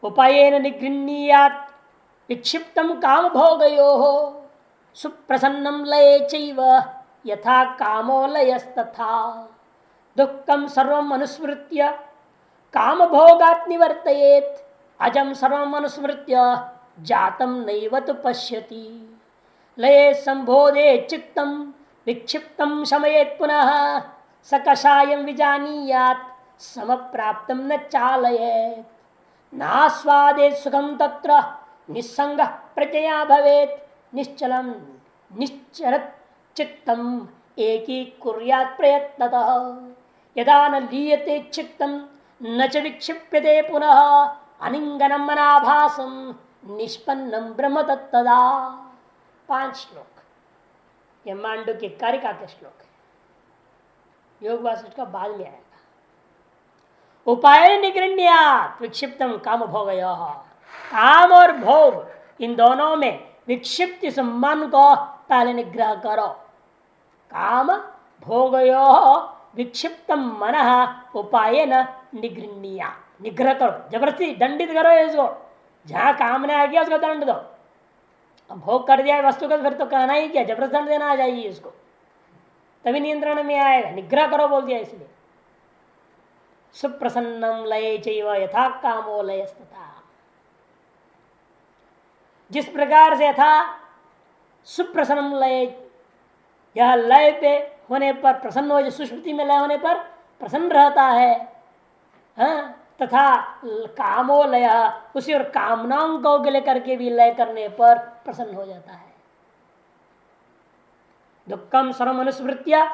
उपायेन निगृह्णीयात् विक्षिप्तम काम भोगयोः सुप्रसन्नम लये चैव यथा कामो लयस्तथा दुःखम सर्वम अनुस्मृत्य काम भोगात् निवर्तयेत् अजम सर्वम अनुस्मृत्य जातम नैव तु पश्यति लये संबोधे चित्तम विक्षिप्तम शमयेत् पुनः सकषायं विजानीयात् समप्राप्तं न चालयेत् नास्वादेत् सुखं तत्र निस्संगः प्रजया भवेत् निश्चलं निश्चरत् चित्तम एकी कुर्यात् प्रयत्नतः यदा न लीयते चित्तम न च विक्षिप्यते पुनः अनिंगनम मनाभासम निष्पन्नम ब्रह्म तत्तदा। 5 श्लोक, ये मांडू की कारिका के श्लोक है। योग वासिष्ठ का बाद में आएगा। उपाय निगृह्यात् विक्षिप्तम काम भोगयोः, काम और भोग इन दोनों में विक्षिप्त इस मन को पहले निग्रह करो। काम भोगयोः विक्षिप्तम मनः उपायेन निगृह्णीयात्, निग्रह करो, जबरदस्ती दंडित करो इसको। जहां कामना आ गया उसको दंड दो। अब भोग कर दिया वस्तु का, फिर तो कहना ही क्या, जबरदस्त दंड देना चाहिए इसको, तभी नियंत्रण में आएगा। निग्रह करो बोल दिया इसलिए। सुप्रसन्नम लये चैव यथा कामो लयस्तथा, जिस प्रकार से यथा सुप्रसन्नम लय, यह लय पे होने पर प्रसन्न हो, सुश्रुति में लय होने पर प्रसन्न रहता है। हाँ? तथा कामो लय, उसी और कामनाओं को लेकर के भी लय करने पर प्रसन्न हो जाता है। दुखम सर्वम अनुस्मृत्य,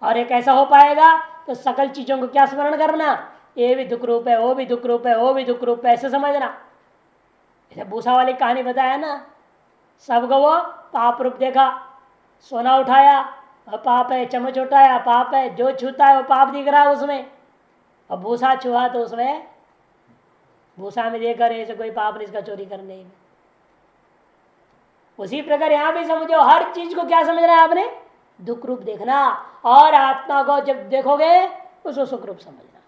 और एक ऐसा हो पाएगा तो सकल चीजों को क्या स्मरण करना, ये भी दुख रूप है, वो भी दुख रूप है, वो भी दुख रूप है, ऐसे समझना। जैसे भूसा वाली कहानी बताया ना, सबको वो पाप रूप देखा, सोना उठाया पाप है, चम्मच उठाया पाप है, जो छूता है वो पाप दिख रहा है उसमें। और भूसा छुआ तो उसमें भूसा में देखकर ऐसे कोई पाप नहीं, इसका चोरी करने में। उसी प्रकार यहां भी समझो, हर चीज को क्या समझना है आपने, दुख रूप देखना। और आत्मा को जब देखोगे उसको सुख रूप समझना।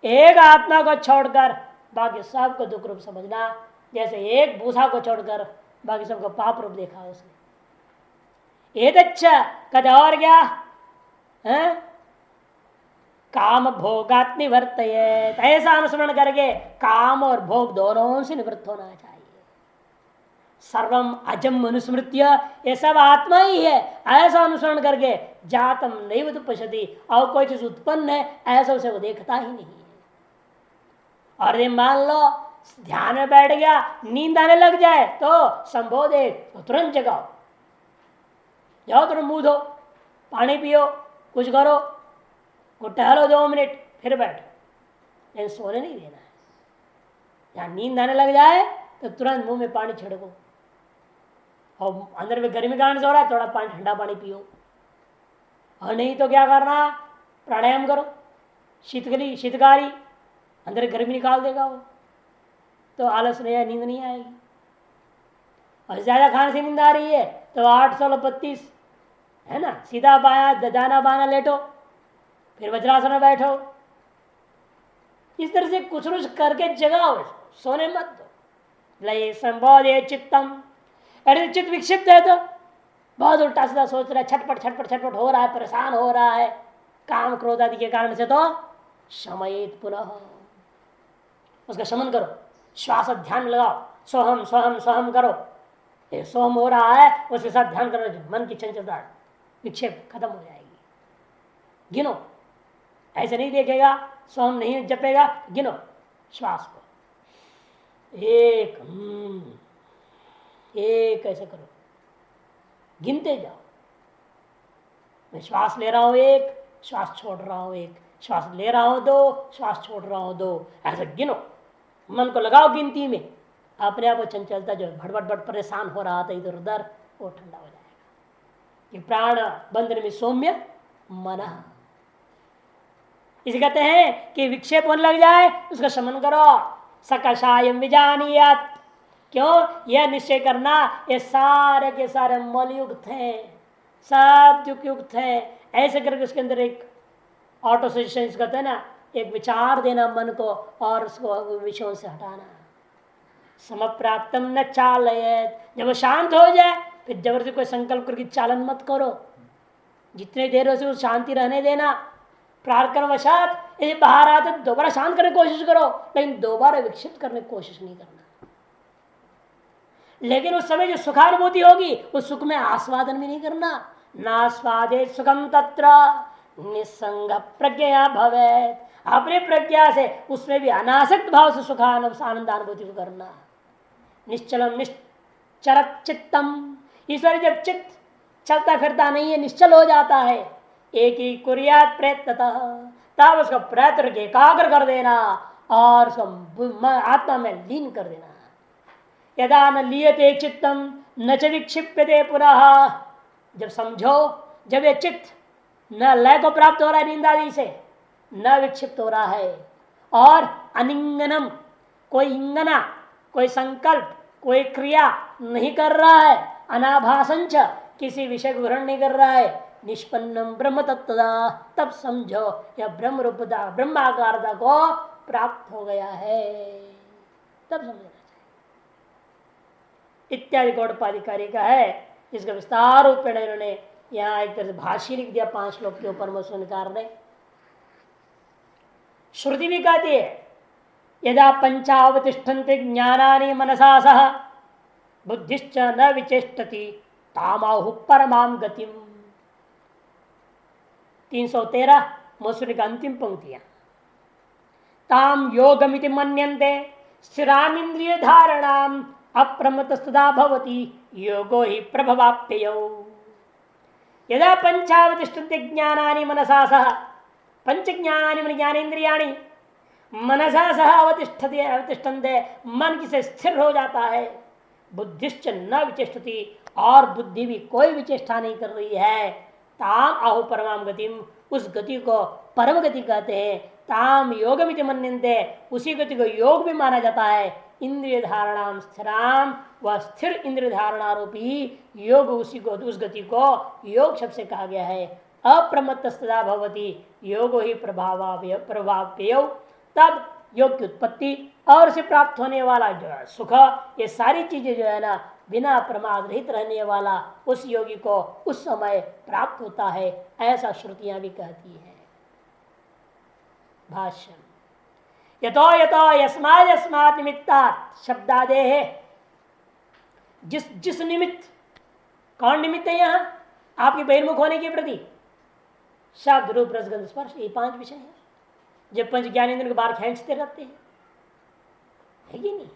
एक आत्मा को छोड़कर बाकी सबको दुख रूप समझना। जैसे एक भूसा को छोड़कर बाकी सबको पाप रूप देखा उसने। एक अच्छा कद और क्या है, काम भोगात् निवर्तयेत्, ऐसा अनुस्मरण करके काम और भोग दोनों से निवृत्त होना चाहिए। सर्वम अजम अनुस्मृत्य, ये सब आत्मा ही है, ऐसा अनुसरण करके जातम नैव तु पश्यति, और कोई चीज उत्पन्न है ऐसा उसे वो देखता ही नहीं है। और ये मान लो ध्यान में बैठ गया, नींद आने लग जाए तो संबोधे, तो तुरंत जगाओ, जाओ तुरंत मुंह धो, पानी पियो, कुछ करो, को टहलो 2 मिनट, फिर बैठो, लेकिन सोने नहीं देना है। या नींद आने लग जाए तो तुरंत मुंह में पानी छिड़को, और अंदर में गर्मी का आने हो रहा है थोड़ा पानी, ठंडा पानी पियो। और नहीं तो क्या करना, प्राणायाम करो, शीतकारी, अंदर गर्मी निकाल देगा वो, तो आलस नहीं है, नींद नहीं आएगी। और ज्यादा खाने से नींद आ रही है तो 8-16-32 है ना, सीधा बाया दाना बाना लेटो, फिर वज्रासन में बैठो, इस तरह से कुछ कुछ करके जगाओ, सोने मत दो। लय संबोधे चित्तम, अरे चित्त विक्षिप्त है तो बहुत उल्टा सीधा सोच रहा है, छटपट छटपट छटपट हो रहा है, परेशान हो रहा है काम क्रोध आदि के कारण से, तो शमयेत पुनः, उसका शमन करो, श्वास ध्यान लगाओ, सोहम सोहम सोहम करो, ये सोहम हो रहा है उसके साथ ध्यान करो, मन की चंचलता विक्षेप खत्म हो जाएगी। गिनो, ऐसे नहीं देखेगा सोहम नहीं जपेगा, गिनो श्वास को, एक एक ऐसे करो, गिनते जाओ। मैं श्वास ले रहा हूं एक, श्वास छोड़ रहा हूं एक, श्वास ले रहा हूं दो, श्वास छोड़ रहा हूं दो, ऐसे गिनो, मन को लगाओ गिनती में, अपने आप वो चंचलता जो भड़बड़ भड़ परेशान हो रहा था इधर उधर, वो ठंडा हो जाएगा। कि प्राण बंधन में सौम्य मन, इसे कहते हैं कि विक्षेप होने लग जाए उसका शमन करो। सकषायम विजानियात, क्यों यह निश्चय करना, ये सारे के सारे मलयुक्त हैं, सब युक्त है, ऐसे करके उसके अंदर एक ऑटो सजेशन कहते हैं ना, एक विचार देना मन को और उसको विषयों से हटाना। समप्राप्तम न चालयेत, जब वो शांत हो जाए फिर जबरदस्ती कोई संकल्प करके चालन मत करो, जितने देर हो उसे शांति रहने देना। प्रार्थना वशात यदि बाहर आते तो दोबारा शांत करने की कोशिश करो, लेकिन दोबारा विक्षिप्त करने की कोशिश नहीं करना। लेकिन उस समय जो सुखानुभूति होगी उस सुख में आस्वादन भी नहीं करना। नास्वादे सुखम तत्र निसंग प्रज्ञा भवेत, अपने प्रज्ञा से उसमें भी अनासक्त भाव से सुखान आनंदानुभूति को करना। निश्चलम निश्चरत चित्तम, ईश्वर जब चित्त चलता फिरता नहीं है, निश्चल हो जाता है, एक ही कुरियात प्रयत्न, तब उसका प्रयत्न एकाग्र कर देना और उसको आत्मा में लीन कर देना। यदा न लियते चित्तम न च विक्षिप्यते पुनः, जब समझो जब ये चित्त न लय को प्राप्त हो रहा है नींद आदि से, न विक्षिप्त हो रहा है, और अनिंगनम कोई इंगना कोई संकल्प कोई क्रिया नहीं कर रहा है, अनाभासंच किसी विषय को ग्रहण नहीं कर रहा है, निष्पन्नम ब्रह्म तत्वदा, तब समझो यह ब्रह्म रूपता ब्रह्माकारता को प्राप्त हो गया है, तब समझो इत्यादि गौड़पाधिकारी का है। इसका विस्तार रूप में इन्होंने यहाँ एक तरह से भाष्य लिख दिया 5 श्लोक के ऊपर मसूनकार ने। श्रुति भी कहती है यदा पंचावतिष्ठन्ते ज्ञानानि मनसा सह बुद्धिश्च न विचेष्टति तामाहु परमाम गतिम। 313 मसूरी का अंतिम पंक्तियां। ताम योगमिति मन्यन्ते स्थिरामिंद्रिय धारणाम अप्रमतस्तदा भवति योगो ही प्रभवाप्ययौ। यदा पंचावतिष्ठन्ते ज्ञानानि मनसा सह, पंच ज्ञानानि मन ज्ञानेन्द्रियाणि मनसा सह अवतिष्ठन्ते, मन की से स्थिर हो जाता है, बुद्धिश्च न विचेष्टति, और बुद्धि भी कोई विचेष्टा नहीं कर रही है, ताम आहु परमाम गतिम, उस गति को परम गति कहते हैं। ताम योगमिति मन्यन्ते, उसी गति को योग भी माना जाता है। इंद्रिय धारणाम स्थिराम, वह स्थिर इंद्रिय धारणारूपी योग, उसी को उस गति को योग शब्द से कहा गया है। अप्रमत्तस्तदा भवति योगो ही प्रभाव्य, तब योग की उत्पत्ति और उसे प्राप्त होने वाला जो है सुख, ये सारी चीजें जो है ना बिना प्रमाद रहित रहने वाला उस योगी को उस समय प्राप्त होता है, ऐसा श्रुतियां भी कहती है। भाष्य यतो यतो यस्मात् यस्मात् निमित्तात् शब्दादे है, जिस निमित्त, कौन निमित्त है यहाँ आपके बहिर्मुख होने के प्रति, शब्द रूप रसगंध स्पर्श, ये 5 विषय है जब पंच ज्ञानेंद्र के बाहर खींचते रहते हैं, है कि नहीं?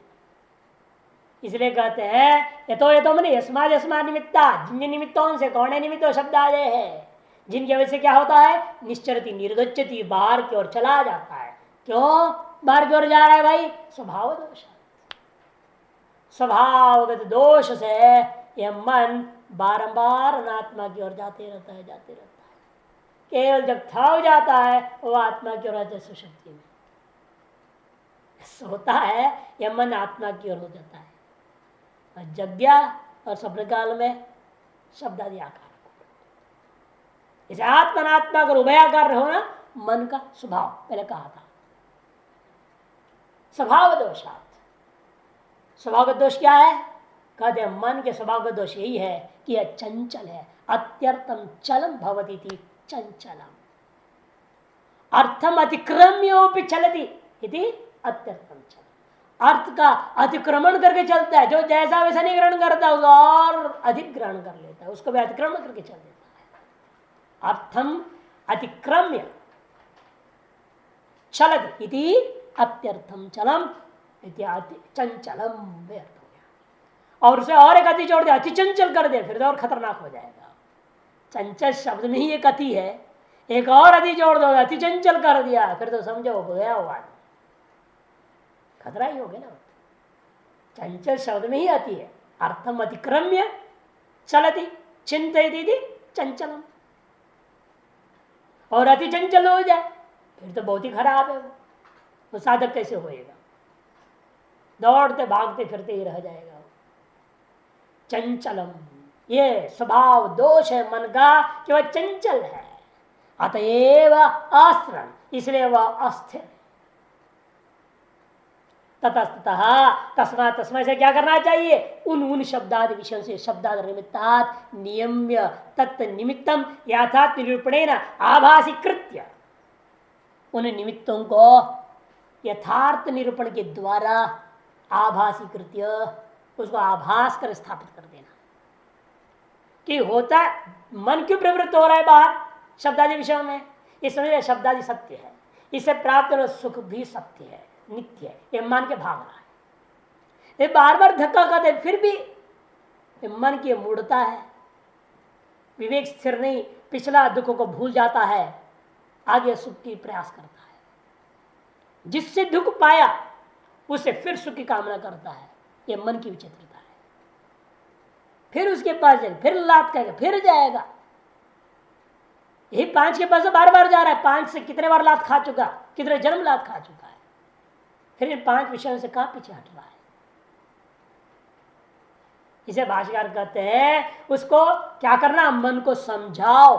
इसलिए कहते हैं यतो यतो मैंने यस्मात् यस्मात् निमित्ता, जिन निमित्तों से, कौन है निमित्त, शब्दादे है, जिनकी वजह से क्या होता है, निश्चरति निर्गच्छति, बाहर की ओर चला जाता है। क्यों बाहर की ओर जा रहा है भाई? स्वभाव दोष, स्वभावगत दोष से यह मन बारंबार अनात्मा की ओर जाते रहता है, जाते रहता है। केवल जब थक जाता है वह आत्मा की ओर आते है, सुषुप्ति में होता है, यह मन आत्मा की ओर हो जाता है। और जग गया और स्वप्न काल में शब्दादि आकार, इसे आत्मनात्मा का उभयाकार होना मन का स्वभाव, पहले कहा था। स्वभाव दोषात। स्वभाव दोष क्या है? कहते हैं मन के स्वभाव का दोष यही है कि यह चंचल है। अत्यर्थम चलम भवती थी चंचलम, अर्थम अतिक्रम्योपि चलती इति अत्यर्थम चल। अर्थ का अतिक्रमण करके चलता है, जो जैसा वैसा नहीं ग्रहण करता उसको और अधिक ग्रहण कर लेता है, उसको भी अतिक्रमण करके चल देता है। अर्थम अतिक्रम्य चलति इति अत्यर्थम चलम इत्यादि चंचलम व्यर्थ हो गया। और उसे और एक अति जोड़ दे, अति चंचल कर दे, फिर तो और खतरनाक हो जाएगा। चंचल शब्द में ही एक अति है, एक और अति जोड़ दो, अति चंचल कर दिया, फिर तो समझो गया हुआ, खतरा ही हो गया ना। चंचल शब्द में ही अति है। अर्थम अतिक्रम्य चलती चिंतयति चंचलम, और अति चंचल हो जाए फिर तो बहुत ही खराब है। वो साधक कैसे होएगा? दौड़ते भागते फिरते ही रह जाएगा। चंचलम, ये स्वभाव दोष है मन का कि वह चंचल है, अतएव आश्रण, इसलिए वह अस्थिर है। ततस्तः तस्मा तस्मा से क्या करना चाहिए? उन शब्दादि विषयों से शब्दादि निमित्तात् नियम्य तत् निमित्तम यथार्थ निरूपणेन आभासी कृत्य, उन निमित्तों को यथार्थ निरूपण के द्वारा आभासी कृत्य, उसको आभास कर स्थापित कर देना कि होता मन क्यों प्रवृत्त हो रहा है बाहर शब्दादि विषयों में, इस समझ शब्दादि सत्य है, इससे प्राप्त सुख भी सत्य है, नित्य है, ये मान के भाग रहा है। ये बार बार धक्का खाते फिर भी मन की मूढ़ता है, विवेक स्थिर नहीं, पिछला दुखों को भूल जाता है, आगे सुख की प्रयास करता है, जिससे दुख पाया उससे फिर सुख की कामना करता है। ये मन की विचित्रता है। फिर उसके पास जाएगा, फिर लाभ कहेगा, फिर जाएगा। यही 5 के पास बार बार जा रहा है, 5 से कितने बार लाभ खा चुका, कितने जन्म लाभ खा चुका है, फिर इन 5 विषयों से कहां पीछे हट रहा है। इसे भाष्यकार कहते हैं उसको क्या करना, मन को समझाओ।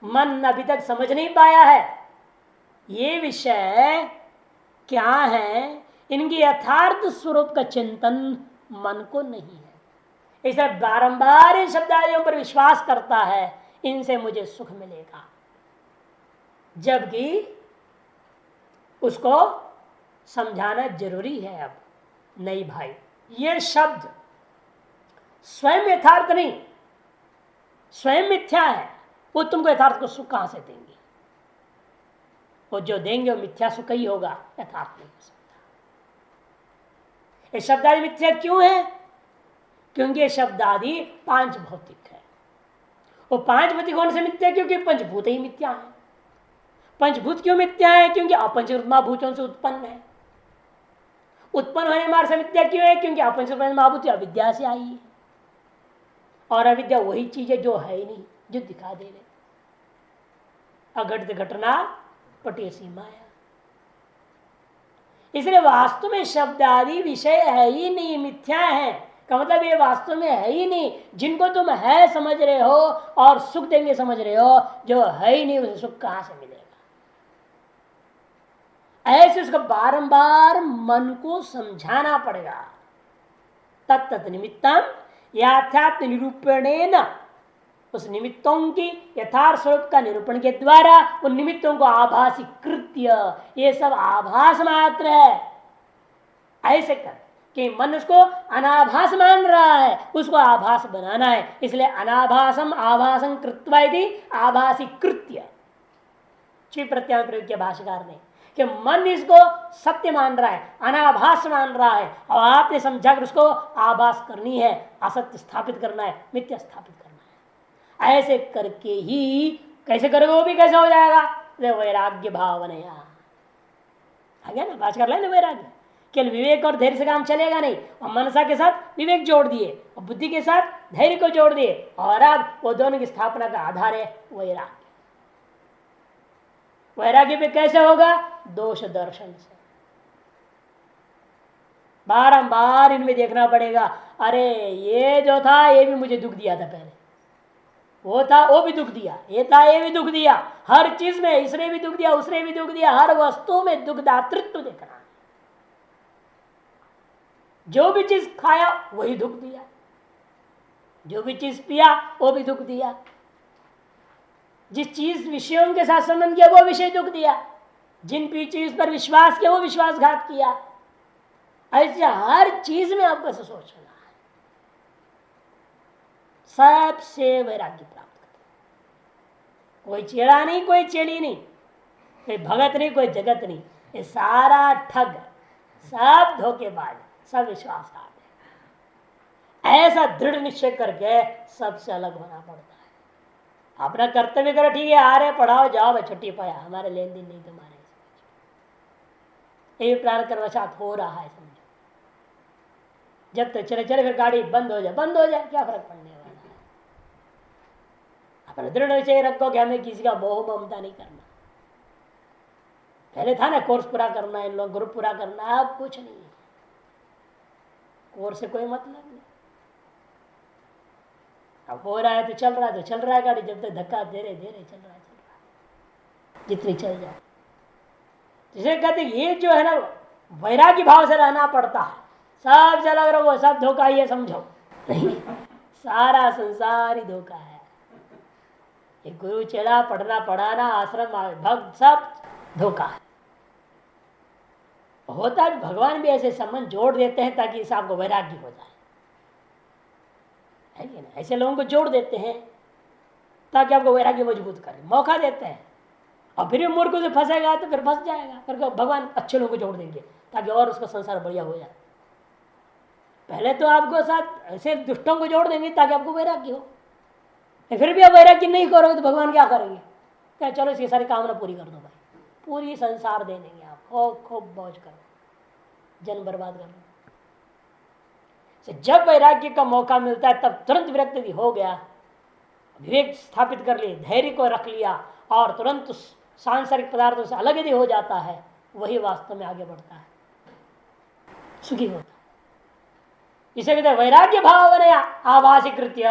मन अभी तक समझ नहीं पाया है ये विषय क्या है, इनकी यथार्थ स्वरूप का चिंतन मन को नहीं है। इसे बारंबार इन शब्दादियों पर विश्वास करता है, इनसे मुझे सुख मिलेगा, जबकि उसको समझाना जरूरी है। अब नहीं भाई, ये शब्द स्वयं यथार्थ नहीं, स्वयं मिथ्या है, वो तुमको यथार्थ को सुख कहां से देंगे? वो जो देंगे वो मिथ्या सुख ही होगा, यथार्थ नहीं हो सकता। ये शब्दादि मिथ्या क्यों है? क्योंकि ये शब्दादि 5 भौतिक है। वो 5 भौतिक होने से मिथ्या क्योंकि पंचभूत ही मिथ्या है। पंचभूत क्यों मिथ्या है? क्योंकि अपंचभूत महाभूतों से उत्पन्न है। उत्पन्न होने मार्ग से मिथ्या क्यों है? क्योंकि अपंचभूत महाभूत अविद्या से आई है, और अविद्या वही चीज है जो है ही नहीं, जो दिखा दे रहे। अघटित घटना पटी सीमाया, इसलिए वास्तव में शब्द आदि विषय है ही नहीं, मिथ्या है का मतलब ये वास्तव में है ही नहीं। जिनको तुम है समझ रहे हो और सुख देंगे समझ रहे हो, जो है ही नहीं उसे सुख कहां से मिलेगा? ऐसे उसको बारंबार मन को समझाना पड़ेगा। तत्त निमित्तम यथार्थ निरूपणेन, उस निमित्तों की यथार्थ स्वरूप का निरूपण के द्वारा उन निमित्तों को आभासी कृत्य, ये सब आभास मात्र है। ऐसे कर कि मन उसको अनाभास मान रहा है, उसको आभास बनाना है। इसलिए अनाभासम आभासं कृत्वा यदि आभासी कृत्य प्रत्यान प्रयोग किया भाष्यकार ने कि मन इसको सत्य मान रहा है, अनाभास मान रहा है, और आपने समझा कर उसको आभास करनी है, असत्य स्थापित करना है, मिथ्या स्थापित करना है। ऐसे करके ही कैसे करोगे, वो भी कैसे हो जाएगा? वैराग्य भावनया आ गया ना, भाष्यकार ले ना, वैराग्य केवल विवेक और धैर्य से काम चलेगा नहीं, और मनसा के साथ विवेक जोड़ दिए और बुद्धि के साथ धैर्य को जोड़ दिए, और अब वो दोनों की स्थापना का आधार है वैराग्य। वैराग्य पे कैसे होगा? दोष दर्शन से। बारंबार इनमें देखना पड़ेगा, अरे ये जो था ये भी मुझे दुख दिया था पहले, वो था वो भी दुख दिया, ये था ये भी दुख दिया, हर चीज में इसने भी दुख दिया, उसने भी दुख दिया, हर वस्तु में दुख दातृत्व देखना। जो भी चीज खाया वही दुख दिया, जो भी चीज पिया वो भी दुख दिया, जिस चीज विषयों के साथ संबंध किया वो विषय दुख दिया, जिन भी चीज पर विश्वास किया वो विश्वासघात किया। ऐसे हर चीज में आपको ऐसा सोचना है। सबसे वैराग्य प्राप्त करते, कोई चेड़ा नहीं, कोई चेड़ी नहीं, कोई भगत नहीं, कोई जगत नहीं, ये सारा ठग, सब धोखेबाज, सब विश्वासघात है। ऐसा दृढ़ निश्चय करके सबसे अलग होना पड़ता है। अपना कर्तव्य करो, ठीक है, आ रहे पढ़ाओ जाओ भाई, छुट्टी पाया, हमारे लेन देन नहीं तुम्हारे, ये प्रार्थ कर्मशात हो रहा है, समझो। जब तक चले चले फिर गाड़ी बंद हो जाए, बंद हो जाए, क्या फर्क पड़ने वाला है। अपना दृढ़ निश्चय रखो कि हमें किसी का मोह ममता नहीं करना। पहले था ना कोर्स पूरा करना है, इन लोग ग्रुप पूरा करना है, अब कुछ नहीं है, कोर्स से कोई मतलब नहीं। अब हो रहा है तो चल रहा है, तो चल रहा है गाड़ी, जब तक धक्का दे रहे चल रहा है, जितनी चल जाए। जिसे कहते ये जो है ना वैराग्य भाव से रहना पड़ता है। सब से अलग रहो, सब धोखा ही है, समझो नहीं, सारा संसार ही धोखा है। ये गुरु चेला, पढ़ना पढ़ाना, आश्रम भक्त, सब धोखा है। होता है भगवान भी ऐसे संबंध जोड़ देते हैं ताकि इससे आपको वैराग्य हो जाए, है कि ना। ऐसे लोगों को जोड़ देते हैं ताकि आपको वैराग्य मजबूत करें, मौका देते हैं। और फिर मूर्ख से फंसेगा तो फिर फंस जाएगा, फिर भगवान अच्छे लोगों को जोड़ देंगे ताकि और उसका संसार बढ़िया हो जाए। पहले तो आपको साथ ऐसे दुष्टों को जोड़ देंगे ताकि आपको वैराग्य हो, फिर भी आप वैराग्य नहीं करोगे तो भगवान क्या करेंगे, क्या चलो इसकी सारी कामना पूरी कर दो भाई, पूरी संसार दे देंगे आप, खूब मौज करो, जन बर्बाद कर दो। जब वैराग्य का मौका मिलता है तब तुरंत विरक्त हो गया, विवेक स्थापित कर लिए, धैर्य को रख लिया और तुरंत सांसारिक पदार्थों से अलग यदि हो जाता है, वही वास्तव में आगे बढ़ता है, सुखी होता है। इसे कहते वैराग्य भाव आभासीकृत्य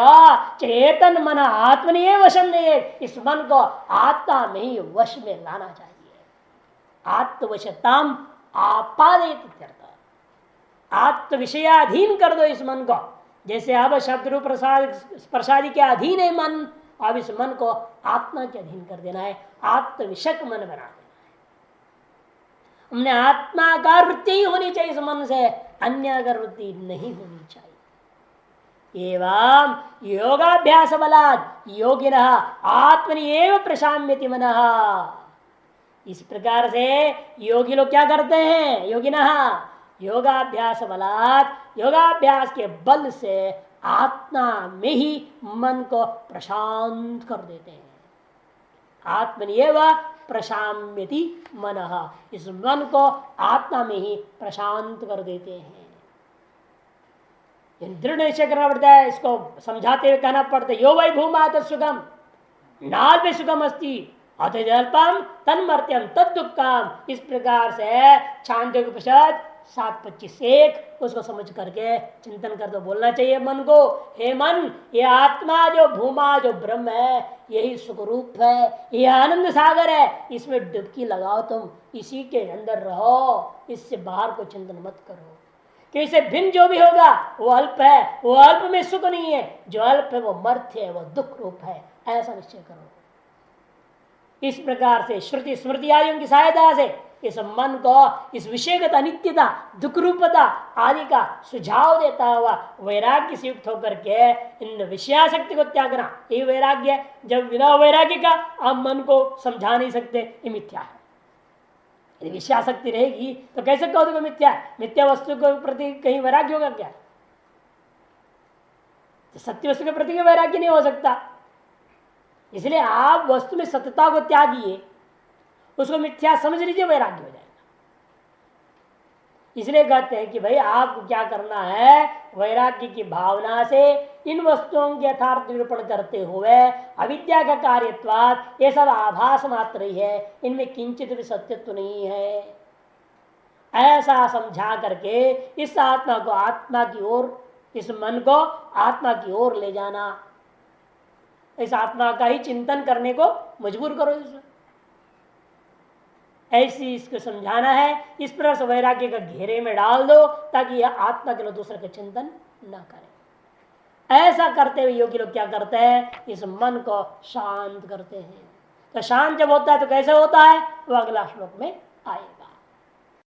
चेतन मन आत्मनि वशम नहीं, इस मन को आत्मा में ही वश में लाना चाहिए। आत्मवशताम आपादित, आत्म विषयाधीन कर दो इस मन को। जैसे अब शब्द रूप प्रसादी के अधीन है मन, अब इस मन को आत्मा के अधीन कर देना है, आत्मविषक मन बना देना है। हमने आत्माकार वृत्ति ही होनी चाहिए इस मन से, अन्य अगर वृत्ति नहीं होनी चाहिए। एवं योगाभ्यास बलात् योगिनः आत्मनि एव प्रशाम्यति मनः। इस प्रकार से योगी लोग क्या करते हैं, योगिनः योगाभ्यास बलात्, योगाभ्यास के बल से आत्मा में ही मन को प्रशांत कर देते हैं। आत्मनिएव प्रशाम्यति मनः, इस मन को आत्मा में ही प्रशांत कर देते हैं। दृढ़ निश्चय करना पड़ता है, इसको समझाते हुए कहना पड़ता है, यो वै भूमा सुखम नाल में सुखम अस्ति अतल्पम तन्मर्त्यम तद दुखम। इस प्रकार से छांदोग्योपनिषद 7:25 उसको समझ करके चिंतन कर दो। बोलना चाहिए मन को, हे मन, ये आत्मा जो भूमा जो ब्रह्म है यही सुख रूप है, यह आनंद सागर है, इसमें डुबकी लगाओ, तुम इसी के अंदर रहो, इससे बाहर को चिंतन मत करो कि इससे भिन्न जो भी होगा वो अल्प है, वो अल्प में सुख नहीं है, जो अल्प है वो मर्त्य है, वो दुख रूप है, ऐसा निश्चय करो। इस प्रकार से श्रुति स्मृति आदियों की सहायता से इस मन को इस विषयगत अनित्यता दुख रूपता आदि का सुझाव देता हुआ वैराग्य से युक्त होकर के इन विषयाशक्ति को त्यागना, ये वैराग्य। जब बिना वैराग्य का आप मन को समझा नहीं सकते, ये मिथ्या है। यदि विषयाशक्ति रहेगी तो कैसे कहो तो मिथ्या है, मिथ्या वस्तु के प्रति कहीं वैराग्य होगा क्या? सत्य वस्तु के प्रति वैराग्य नहीं हो सकता। इसलिए आप वस्तु में सत्यता को त्यागिए, उसको मिथ्या समझ लीजिए, वैराग्य हो जाएगा। इसलिए कहते हैं कि भाई आपको क्या करना है, वैराग्य की भावना से इन वस्तुओं के यथार्थ निरूपण करते हुए अविद्या का कार्यत्वात् ये सब आभास मात्र ही है, इनमें किंचित भी सत्यत्व नहीं है, ऐसा समझा करके इस आत्मा को आत्मा की ओर, इस मन को आत्मा की ओर ले जाना, इस आत्मा का ही चिंतन करने को मजबूर करो। ऐसी इसको समझाना है। इस प्रकार से वैराग्य का घेरे में डाल दो ताकि यह आत्मा के लिए दूसरे का चिंतन न करे। ऐसा करते हुए योगी लोग क्या करते हैं, इस मन को शांत करते हैं। तो शांत जब होता है तो कैसे होता है, वो अगला श्लोक में आएगा।